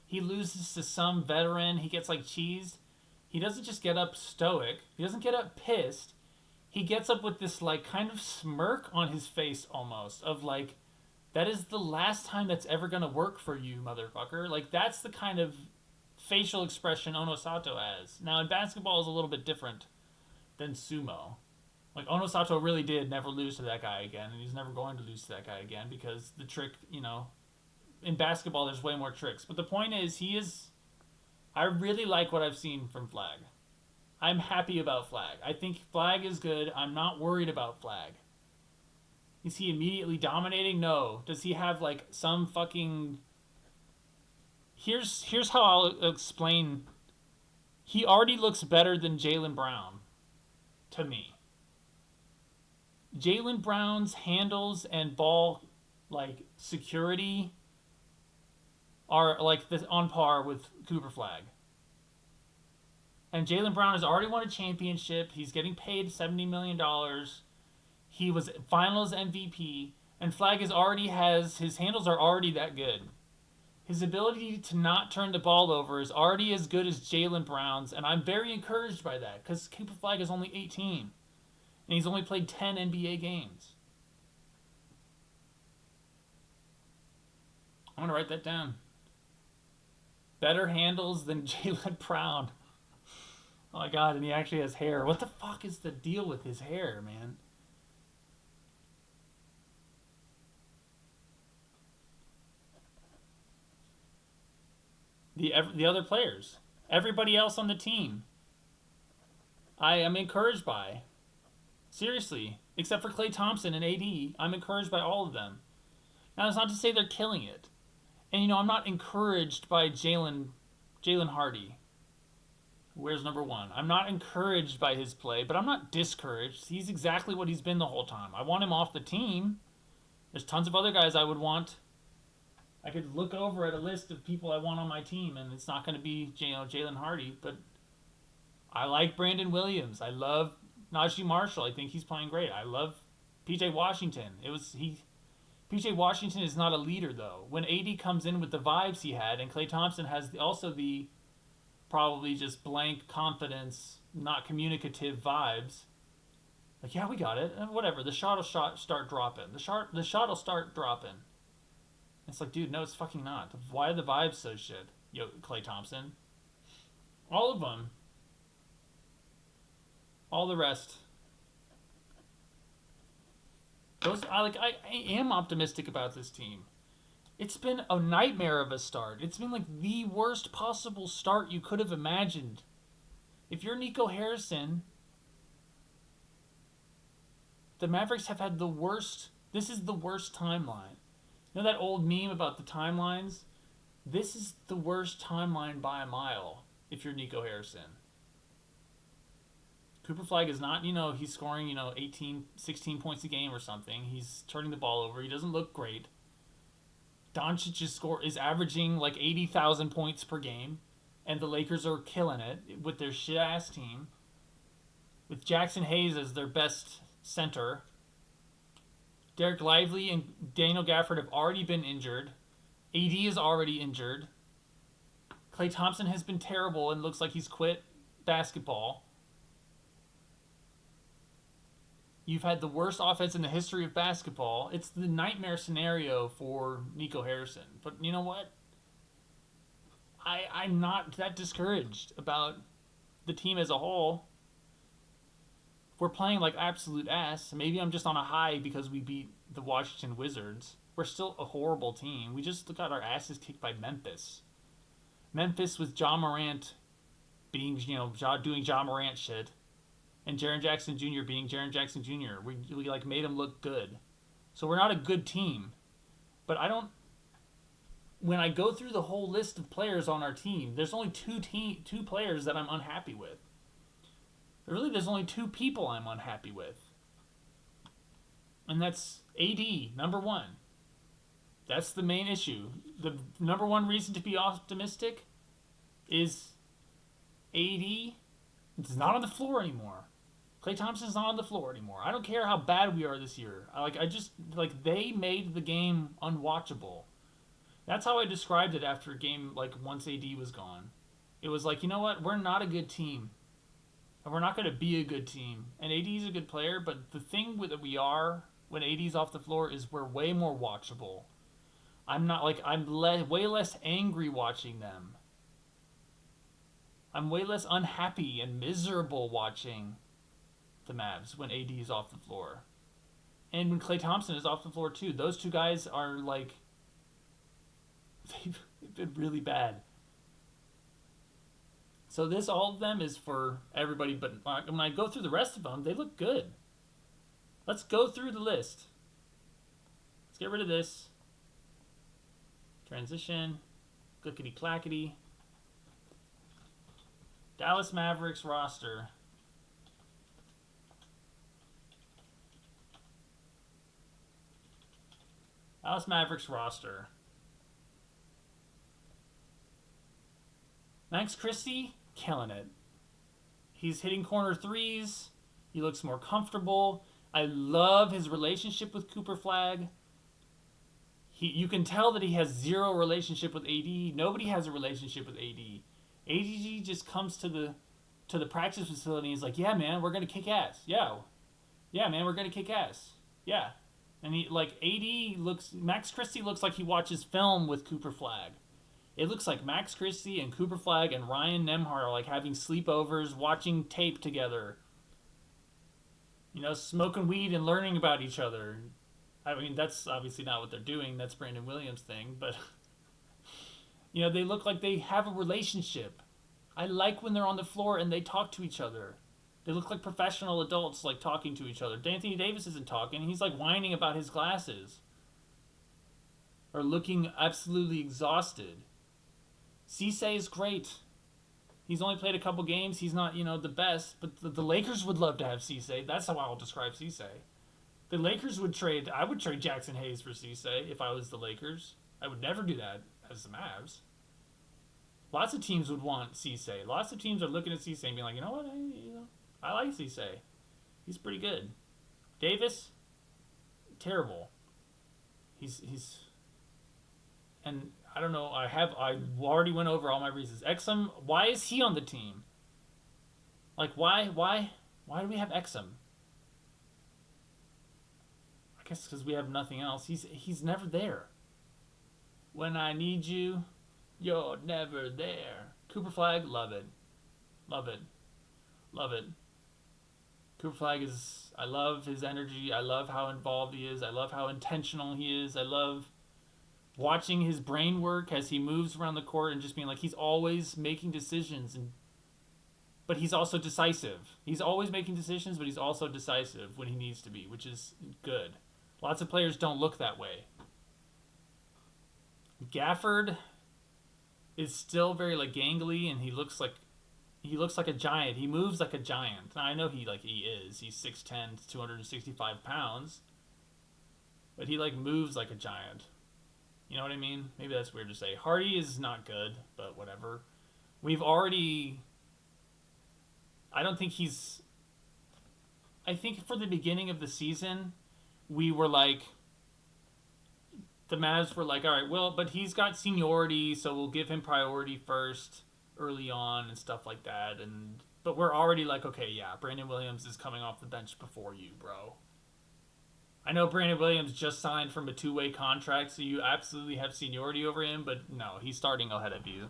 He loses to some veteran. He gets like cheesed. He doesn't just get up stoic. He doesn't get up pissed. He gets up with this like kind of smirk on his face almost of like, that is the last time that's ever going to work for you, motherfucker. Like that's the kind of facial expression Ono Sato has. Now in basketball is a little bit different than sumo. Like, Ono Sato really did never lose to that guy again, and he's never going to lose to that guy again because the trick, in basketball there's way more tricks. But the point is, I really like what I've seen from Flag. I'm happy about Flag. I think Flag is good. I'm not worried about Flag. Is he immediately dominating? No. Does he have, like, some fucking... Here's how I'll explain. He already looks better than Jaylen Brown, to me. Jaylen Brown's handles and ball security are on par with Cooper Flag. And Jaylen Brown has already won a championship. He's getting paid $70 million. He was finals MVP. And Flag his handles are already that good. His ability to not turn the ball over is already as good as Jaylen Brown's. And I'm very encouraged by that because Cooper Flag is only 18. And he's only played 10 NBA games. I'm going to write that down. Better handles than Jaylen Brown. Oh my god, and he actually has hair. What the fuck is the deal with his hair, man? The other players. Everybody else on the team. I am encouraged by. Seriously, except for Klay Thompson and AD, I'm encouraged by all of them. Now, that's not to say they're killing it. And, I'm not encouraged by Jalen Hardy, who wears number 1. I'm not encouraged by his play, but I'm not discouraged. He's exactly what he's been the whole time. I want him off the team. There's tons of other guys I would want. I could look over at a list of people I want on my team, and it's not going to be Jalen Hardy, but I like Brandon Williams. I love Najee Marshall, I think he's playing great. I love PJ Washington. PJ Washington is not a leader though. When AD comes in with the vibes he had, and Klay Thompson has also the probably just blank confidence, not communicative vibes. Like, yeah, we got it. Whatever. The shot will start dropping. The shot will start dropping. It's like, dude, no, it's fucking not. Why are the vibes so shit? Yo, Klay Thompson. All of them. All the rest. I am optimistic about this team. It's been a nightmare of a start. It's been like the worst possible start you could have imagined. If you're Nico Harrison, the Mavericks have had the worst. This is the worst timeline. You know that old meme about the timelines? This is the worst timeline by a mile if you're Nico Harrison. Cooper Flag is not, he's scoring, 18, 16 points a game or something. He's turning the ball over. He doesn't look great. Doncic is averaging like 80,000 points per game, and the Lakers are killing it with their shit-ass team. With Jackson Hayes as their best center. Derek Lively and Daniel Gafford have already been injured. AD is already injured. Klay Thompson has been terrible and looks like he's quit basketball. You've had the worst offense in the history of basketball. It's the nightmare scenario for Nico Harrison. But you know what? I'm not that discouraged about the team as a whole. We're playing like absolute ass. Maybe I'm just on a high because we beat the Washington Wizards. We're still a horrible team. We just got our asses kicked by Memphis. Memphis with Ja Morant being, doing Ja Morant shit. And Jaren Jackson Jr. being Jaren Jackson Jr. We made him look good. So we're not a good team. But when I go through the whole list of players on our team, there's only two players that I'm unhappy with. Really, there's only two people I'm unhappy with. And that's AD, number one. That's the main issue. The number one reason to be optimistic is AD is not on the floor anymore. Klay Thompson's not on the floor anymore. I don't care how bad we are this year. They made the game unwatchable. That's how I described it after a game, once AD was gone. It was like, you know what? We're not a good team. And we're not going to be a good team. And AD's a good player, but the thing that we are when AD's off the floor is we're way more watchable. I'm way less angry watching them. I'm way less unhappy and miserable watching the Mavs when AD is off the floor. And when Klay Thompson is off the floor too. Those two guys are they've been really bad. So all of them is for everybody, but when I go through the rest of them, they look good. Let's go through the list. Let's get rid of this. Transition. Clickety clackety. Dallas Mavericks roster. Dallas Mavericks roster. Max Christie, killing it. He's hitting corner threes. He looks more comfortable. I love his relationship with Cooper Flag. You can tell that he has zero relationship with AD. Nobody has a relationship with AD. AD just comes to the practice facility and he's like, yeah, man, we're going to kick ass. Yeah, man, we're going to kick ass. Yeah. And Max Christie looks like he watches film with Cooper Flag. It looks like Max Christie and Cooper Flag and Ryan Nembhard are having sleepovers, watching tape together. Smoking weed and learning about each other. I mean, that's obviously not what they're doing. That's Brandon Williams' thing. But, they look like they have a relationship. I like when they're on the floor and they talk to each other. They look like professional adults, talking to each other. Anthony Davis isn't talking. He's, whining about his glasses. Or looking absolutely exhausted. Cisse is great. He's only played a couple games. He's not, the best. But the Lakers would love to have Cisse. That's how I'll describe Cisse. The Lakers I would trade Jackson Hayes for Cisse if I was the Lakers. I would never do that as the Mavs. Lots of teams would want Cisse. Lots of teams are looking at Cisse and being like, you know what? I like Cisse. He's pretty good. Davis, terrible. He's and I don't know. I already went over all my reasons. Exum, why is he on the team? Like why do we have Exum? I guess because we have nothing else. He's never there. When I need you, you're never there. Cooper Flag, love it, love it, love it. Cooper Flag is. I love his energy. I love how involved he is. I love how intentional he is. I love watching his brain work as he moves around the court and just being like he's always making decisions but he's also decisive. He's always making decisions, but he's also decisive when he needs to be, which is good. Lots of players don't look that way. Gafford is still very like gangly, and he looks like a giant. He moves like a giant. Now, I know he is. He's 6'10", 265 pounds, but he moves like a giant. You know what I mean? Maybe that's weird to say. Hardy is not good, but whatever. I don't think he's... I think for the beginning of the season, we were the Mavs were all right, well, but he's got seniority, so we'll give him priority first early on and stuff like that. But we're already okay, yeah, Brandon Williams is coming off the bench before you, bro. I know Brandon Williams just signed from a 2-way contract, so you absolutely have seniority over him, but no, he's starting ahead of you.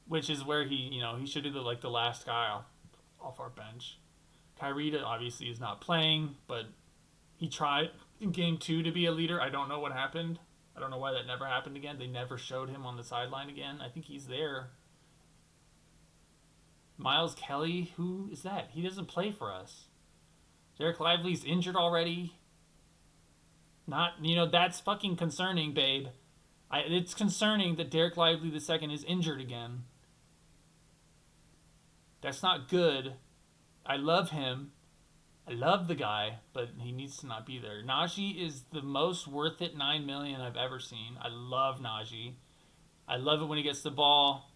Which is where he should be the last guy off our bench. Kyrie obviously is not playing, but he tried in game 2 to be a leader. I don't know what happened. I don't know why that never happened again. They never showed him on the sideline again. I think he's there. Miles Kelly, who is that? He doesn't play for us. Derek Lively's injured already. That's fucking concerning, babe. It's concerning that Derek Lively II is injured again. That's not good. I love him. I love the guy, but he needs to not be there. Najee is the most worth it $9 million I've ever seen. I love Najee. I love it when he gets the ball.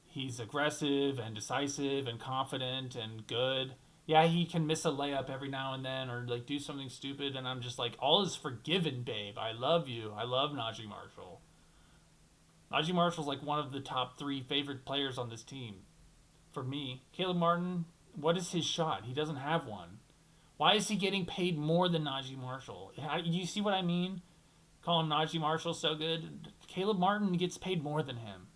He's aggressive and decisive and confident and good. Yeah, he can miss a layup every now and then or do something stupid, and I'm just all is forgiven, babe. I love you. I love Najee Marshall. Najee Marshall's one of the top 3 favorite players on this team. For me. Caleb Martin, what is his shot? He doesn't have one. Why is he getting paid more than Najee Marshall? You see what I mean? Calling Najee Marshall so good. Caleb Martin gets paid more than him.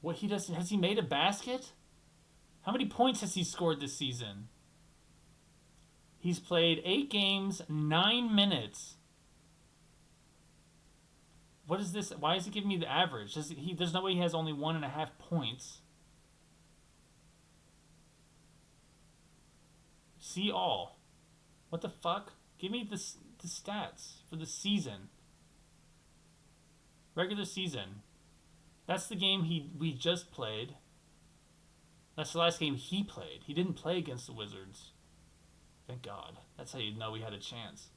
What he does? Has he made a basket? How many points has he scored this season? He's played 8 games, 9 minutes. What is this? Why is he giving me the average? There's no way he has only 1.5 points. See all. What the fuck? Give me the stats for the season. Regular season. That's the game we just played. That's the last game he played. He didn't play against the Wizards. Thank God. That's how you know we had a chance.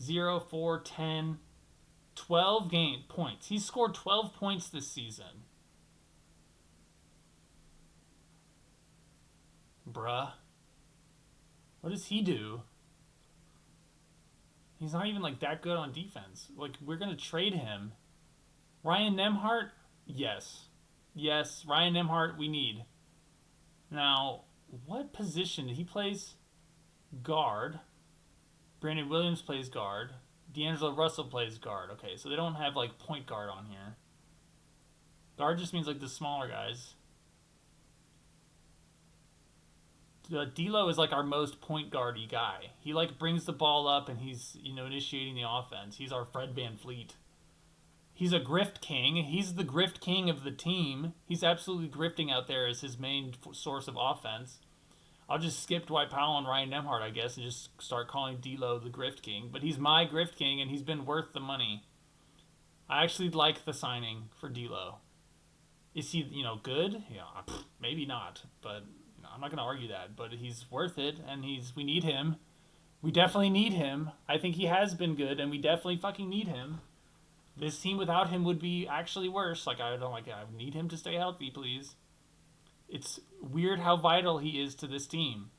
0, 4, 10, 12 points. He scored 12 points this season. Bruh. What does he do? He's not even that good on defense. We're going to trade him. Ryan Nembhard? Yes. Yes, Ryan Nembhard we need. Now, what position? He plays guard. Brandon Williams plays guard. D'Angelo Russell plays guard. Okay, so they don't have point guard on here. Guard just means the smaller guys. D'Lo is our most point guardy guy. He brings the ball up and he's initiating the offense. He's our Fred VanVleet. He's a grift king. He's the grift king of the team. He's absolutely grifting out there as his main source of offense. I'll just skip Dwight Powell and Ryan Nembhard, I guess, and just start calling D'Lo the grift king. But he's my grift king, and he's been worth the money. I actually like the signing for D'Lo. Is he, good? Yeah, maybe not, but I'm not going to argue that. But he's worth it, and we need him. We definitely need him. I think he has been good, and we definitely fucking need him. This team without him would be actually worse. I need him to stay healthy, please. It's weird how vital he is to this team.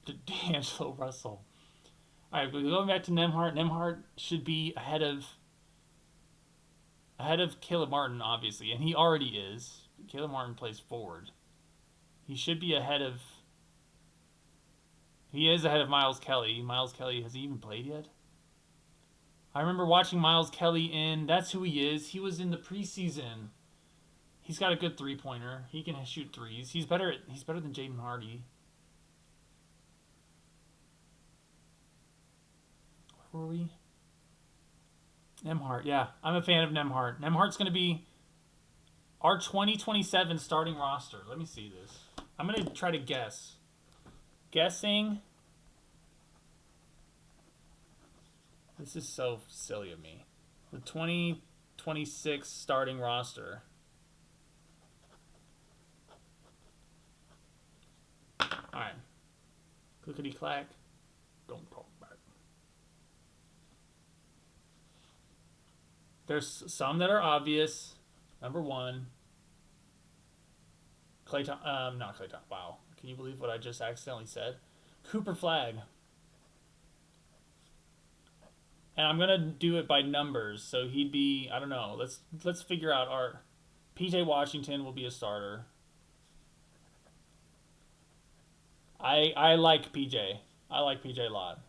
D'Angelo Russell. All right, going back to Nembhard. Nembhard should be ahead of Caleb Martin, obviously, and he already is. Caleb Martin plays forward. He should be ahead of. He is ahead of Miles Kelly. Miles Kelly, has he even played yet? I remember watching Miles Kelly in. That's who he is. He was in the preseason. He's got a good 3-pointer. He can shoot threes. He's better than Jaden Hardy. Where were we? Nembhard. Yeah, I'm a fan of Nembhard. Nembhard's going to be our 2027 starting roster. Let me see this. I'm going to try to guess. Guessing. This is so silly of me. The 2026 starting roster. Alright. Clickety clack. Don't talk about it. There's some that are obvious. Number one. Not Clay Thompson. Wow. Can you believe what I just accidentally said? Cooper Flagg. And I'm gonna do it by numbers, so he'd be, I don't know. Let's figure out our PJ Washington will be a starter. I like PJ. I like PJ a lot.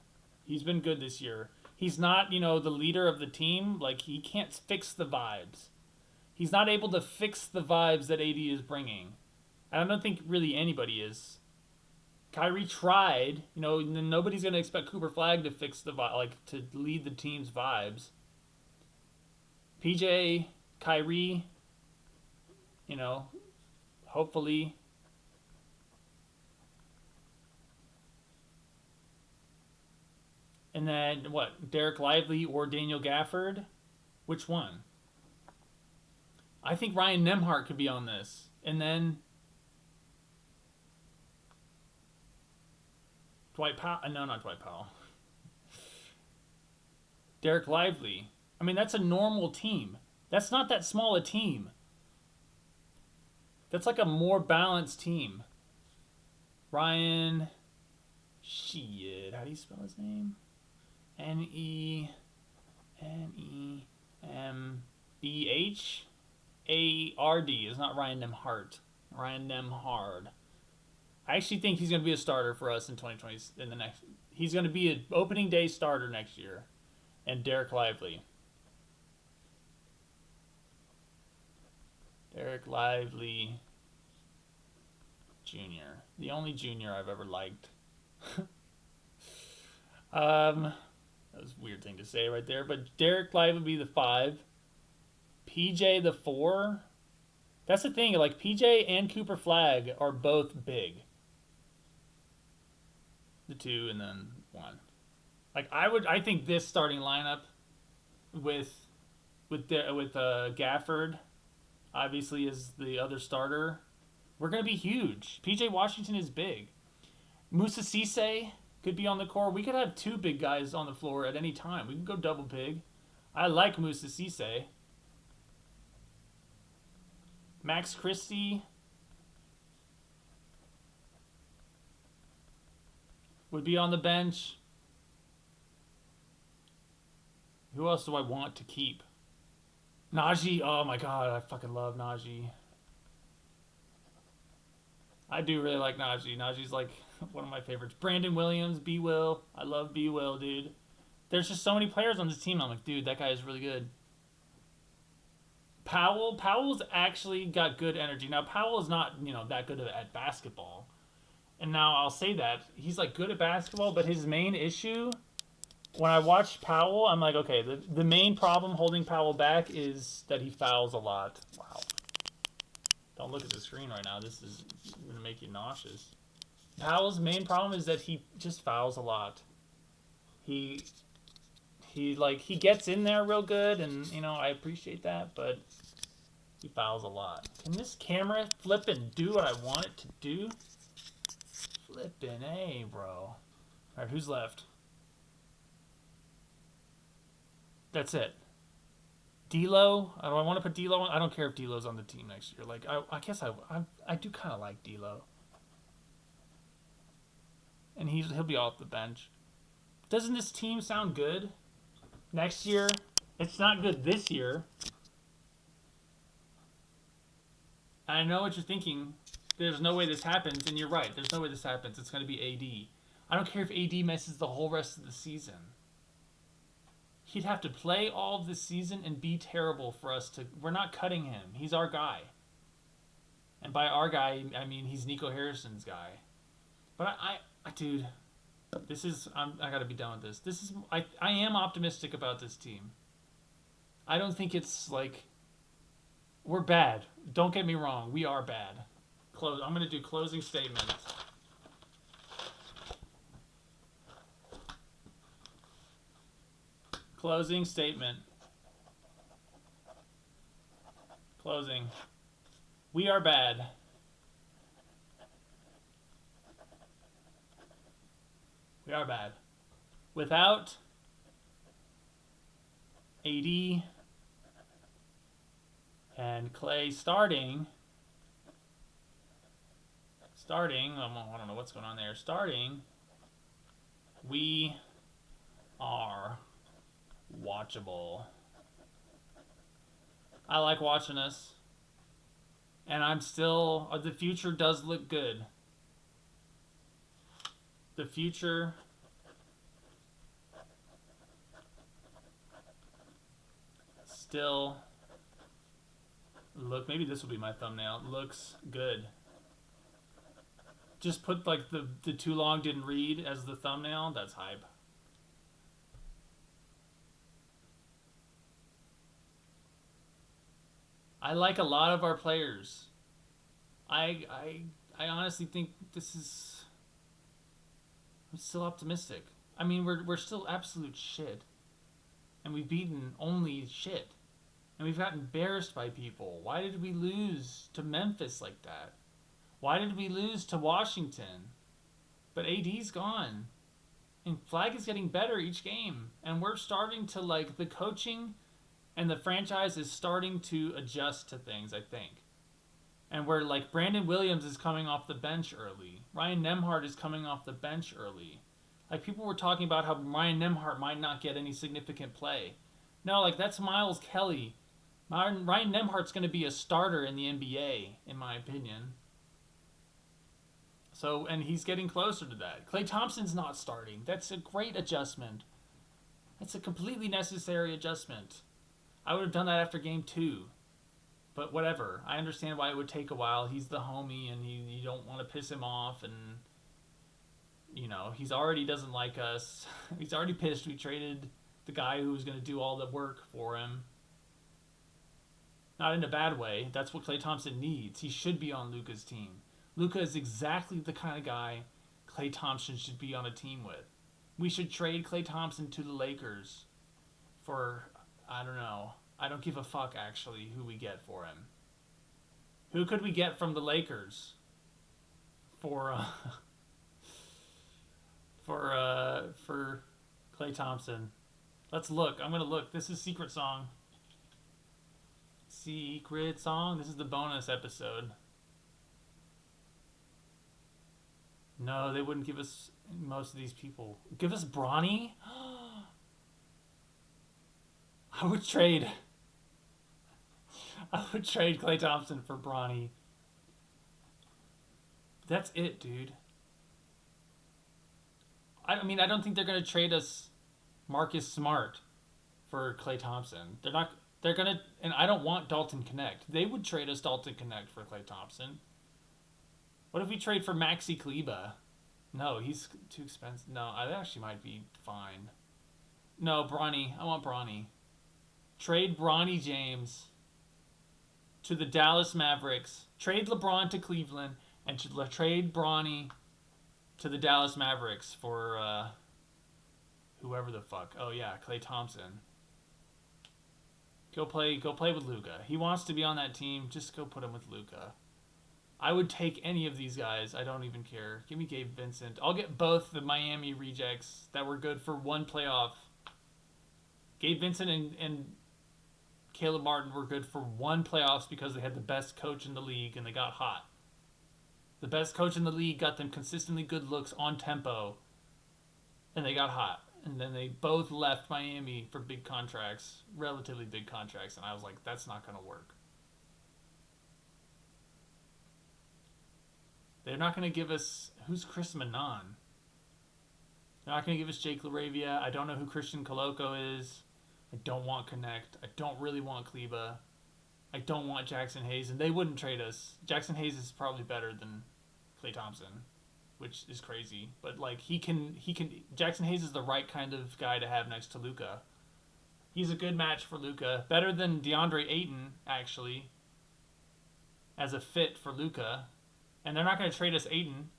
He's been good this year. He's not, the leader of the team. Like, he can't fix the vibes. He's not able to fix the vibes that AD is bringing. And I don't think really anybody is. Kyrie tried, nobody's going to expect Cooper Flagg to fix the vibe, to lead the team's vibes. PJ, Kyrie, hopefully. And then, Derek Lively or Daniel Gafford? Which one? I think Ryan Nembhard could be on this. And then Dwight Powell. No, not Dwight Powell. Derek Lively. I mean, that's a normal team. That's not that small a team. That's like a more balanced team. Ryan. Shit. How do you spell his name? Nembhard. Is not Ryan Nembhard. Ryan Nembhard. I actually think he's going to be a starter for us in 2020. He's going to be an opening day starter next year. And Derek Lively. Derek Lively Jr. The only junior I've ever liked. That was a weird thing to say right there. But Derek Lively would be the 5. PJ the 4. That's the thing. Like, PJ and Cooper Flagg are both big. The 2 and then 1. Like, I think this starting lineup with Gafford, obviously, is the other starter. We're gonna be huge. PJ Washington is big. Musa Cisse could be on the court. We could have 2 big guys on the floor at any time. We can go double big. I like Musa Cisse. Max Christie would be on the bench. Who else do I want to keep? Najee. Oh my god, I fucking love Najee. I do really like Najee. Najee's like one of my favorites. Brandon Williams, B-Will. I love B-Will, dude. There's just so many players on this team. I'm like, dude, that guy is really good. Powell's actually got good energy. Now, Powell is not, that good at basketball. And now I'll say that. He's, good at basketball, but his main issue, when I watch Powell, I'm like, okay, the main problem holding Powell back is that he fouls a lot. Wow. Don't look at the screen right now. This is going to make you nauseous. Powell's main problem is that he just fouls a lot. He gets in there real good, and, I appreciate that, but he fouls a lot. Can this camera flip and do what I want it to do? Flippin' A, bro. All right, who's left? That's it. D'Lo. Do I want to put D'Lo on? I don't care if D'Lo's on the team next year. Like I guess I do kind of like D'Lo, and he'll be off the bench. Doesn't this team sound good next year? It's not good this year. I know what you're thinking. There's no way this happens, and you're right. There's no way this happens. It's going to be AD. I don't care if AD misses the whole rest of the season. He'd have to play all of the season and be terrible for us to. We're not cutting him. He's our guy. And by our guy, I mean he's Nico Harrison's guy. But dude, I gotta be done with this. I am optimistic about this team. I don't think it's like, we're bad. Don't get me wrong. We are bad. I'm gonna do closing statements. Closing statement. Closing. We are bad. We are bad. Without AD and Clay starting, I don't know what's going on there. We are watchable. I like watching us. And the future does look good. The future still maybe this will be my thumbnail. Looks good. Just put like the too long didn't read as the thumbnail. That's hype. I like a lot of our players. I honestly think I'm still optimistic. I mean, we're still absolute shit, and we've beaten only shit, and we've gotten embarrassed by people. Why did we lose to Memphis like that? Why did we lose to Washington? But AD's gone, and Flag is getting better each game, and we're starting to the coaching and the franchise is starting to adjust to things, I think. And where Brandon Williams is coming off the bench early. Ryan Nembhard is coming off the bench early. People were talking about how Ryan Nembhard might not get any significant play. No, that's Miles Kelly. Ryan Nembhard's going to be a starter in the NBA, in my opinion. So, and he's getting closer to that. Klay Thompson's not starting. That's a great adjustment. That's a completely necessary adjustment. I would have done that after game 2. But whatever. I understand why it would take a while. He's the homie, and you don't want to piss him off, and he's already doesn't like us. He's already pissed we traded the guy who was going to do all the work for him. Not in a bad way. That's what Klay Thompson needs. He should be on Luka's team. Luka is exactly the kind of guy Klay Thompson should be on a team with. We should trade Klay Thompson to the Lakers for, I don't know. I don't give a fuck, actually, who we get for him. Who could we get from the Lakers for Klay Thompson? Let's look. I'm gonna look. This is Secret Song. Secret Song. This is the bonus episode. No, they wouldn't give us most of these people. Give us Bronny? I would trade Klay Thompson for Bronny. That's it, dude. I mean, I don't think they're going to trade us Marcus Smart for Klay Thompson. They're going to, and I don't want Dalton Connect. They would trade us Dalton Connect for Klay Thompson. What if we trade for Maxi Kleba? No, he's too expensive. No, that actually might be fine. No, Bronny. I want Bronny. Trade Bronny James to the Dallas Mavericks. Trade LeBron to Cleveland and trade Bronny to the Dallas Mavericks for whoever the fuck. Oh yeah, Klay Thompson. Go play with Luka. He wants to be on that team. Just go put him with Luka. I would take any of these guys. I don't even care. Give me Gabe Vincent. I'll get both the Miami rejects that were good for one playoff. Gabe Vincent and Caleb Martin were good for one playoffs because they had the best coach in the league and they got hot. The best coach in the league got them consistently good looks on tempo and they got hot. And then they both left Miami for big contracts, relatively big contracts, and I was like, that's not going to work. They're not going to give us... Who's Chris Manon? They're not going to give us Jake LaRavia. I don't know who Christian Coloco is. I don't want Connect. I don't really want Kleba. I don't want Jackson Hayes, and they wouldn't trade us. Jackson Hayes is probably better than Klay Thompson, which is crazy. But like he can. Jackson Hayes is the right kind of guy to have next to Luka. He's a good match for Luka, better than DeAndre Ayton actually, as a fit for Luka. And they're not going to trade us Ayton.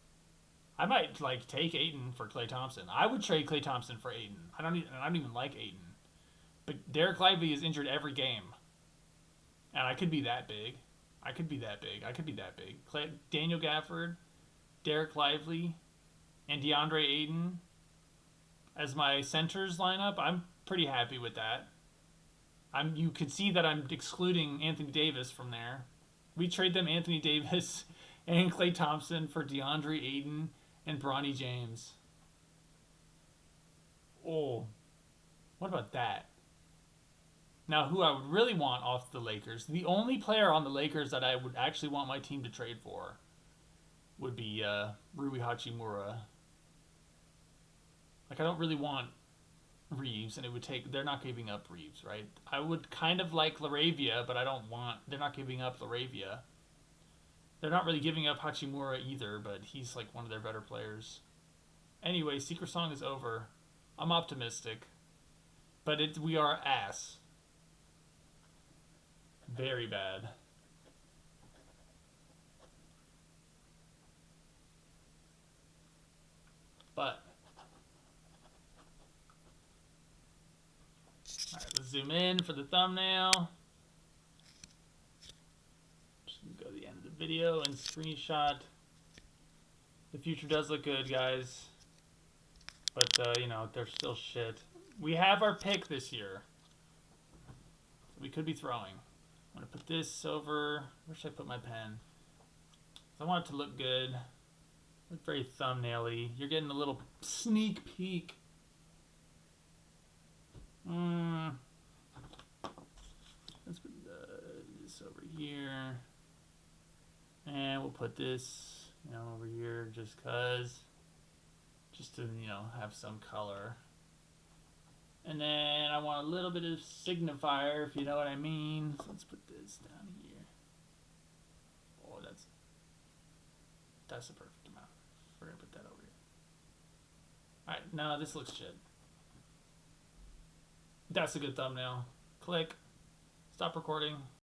I might like take Ayton for Klay Thompson. I would trade Klay Thompson for Ayton. I don't even like Ayton. But Derek Lively is injured every game. And I could be that big. I could be that big. Daniel Gafford, Derek Lively, and DeAndre Ayton as my centers lineup. I'm pretty happy with that. You could see that I'm excluding Anthony Davis from there. We trade them Anthony Davis and Klay Thompson for DeAndre Ayton and Bronny James. Oh, what about that? Now, who I would really want off the Lakers, the only player on the Lakers that I would actually want my team to trade for would be Rui Hachimura. Like, I don't really want Reeves, and it would take... They're not giving up Reeves, right? I would kind of like LaRavia, but I don't want... They're not giving up LaRavia. They're not really giving up Hachimura either, but he's like one of their better players. Anyway, Secret Song is over. I'm optimistic. But we are ass. Very bad. But alright, let's zoom in for the thumbnail. Just go to the end of the video and screenshot. The future does look good, guys. But, you know, they're still shit. We have our pick this year. So we could be throwing. I'm going to put this over... Where should I put my pen? I want it to look good. Look very thumbnail-y. You're getting a little sneak peek. Let's put this over here. And we'll put this, you know, over here just cause. Just to, you know, have some color. And then I want a little bit of signifier, if you know what I mean. So let's put this down here. Oh, that's the perfect amount. We're going to put that over here. Alright, now this looks shit. That's a good thumbnail. Click. Stop recording.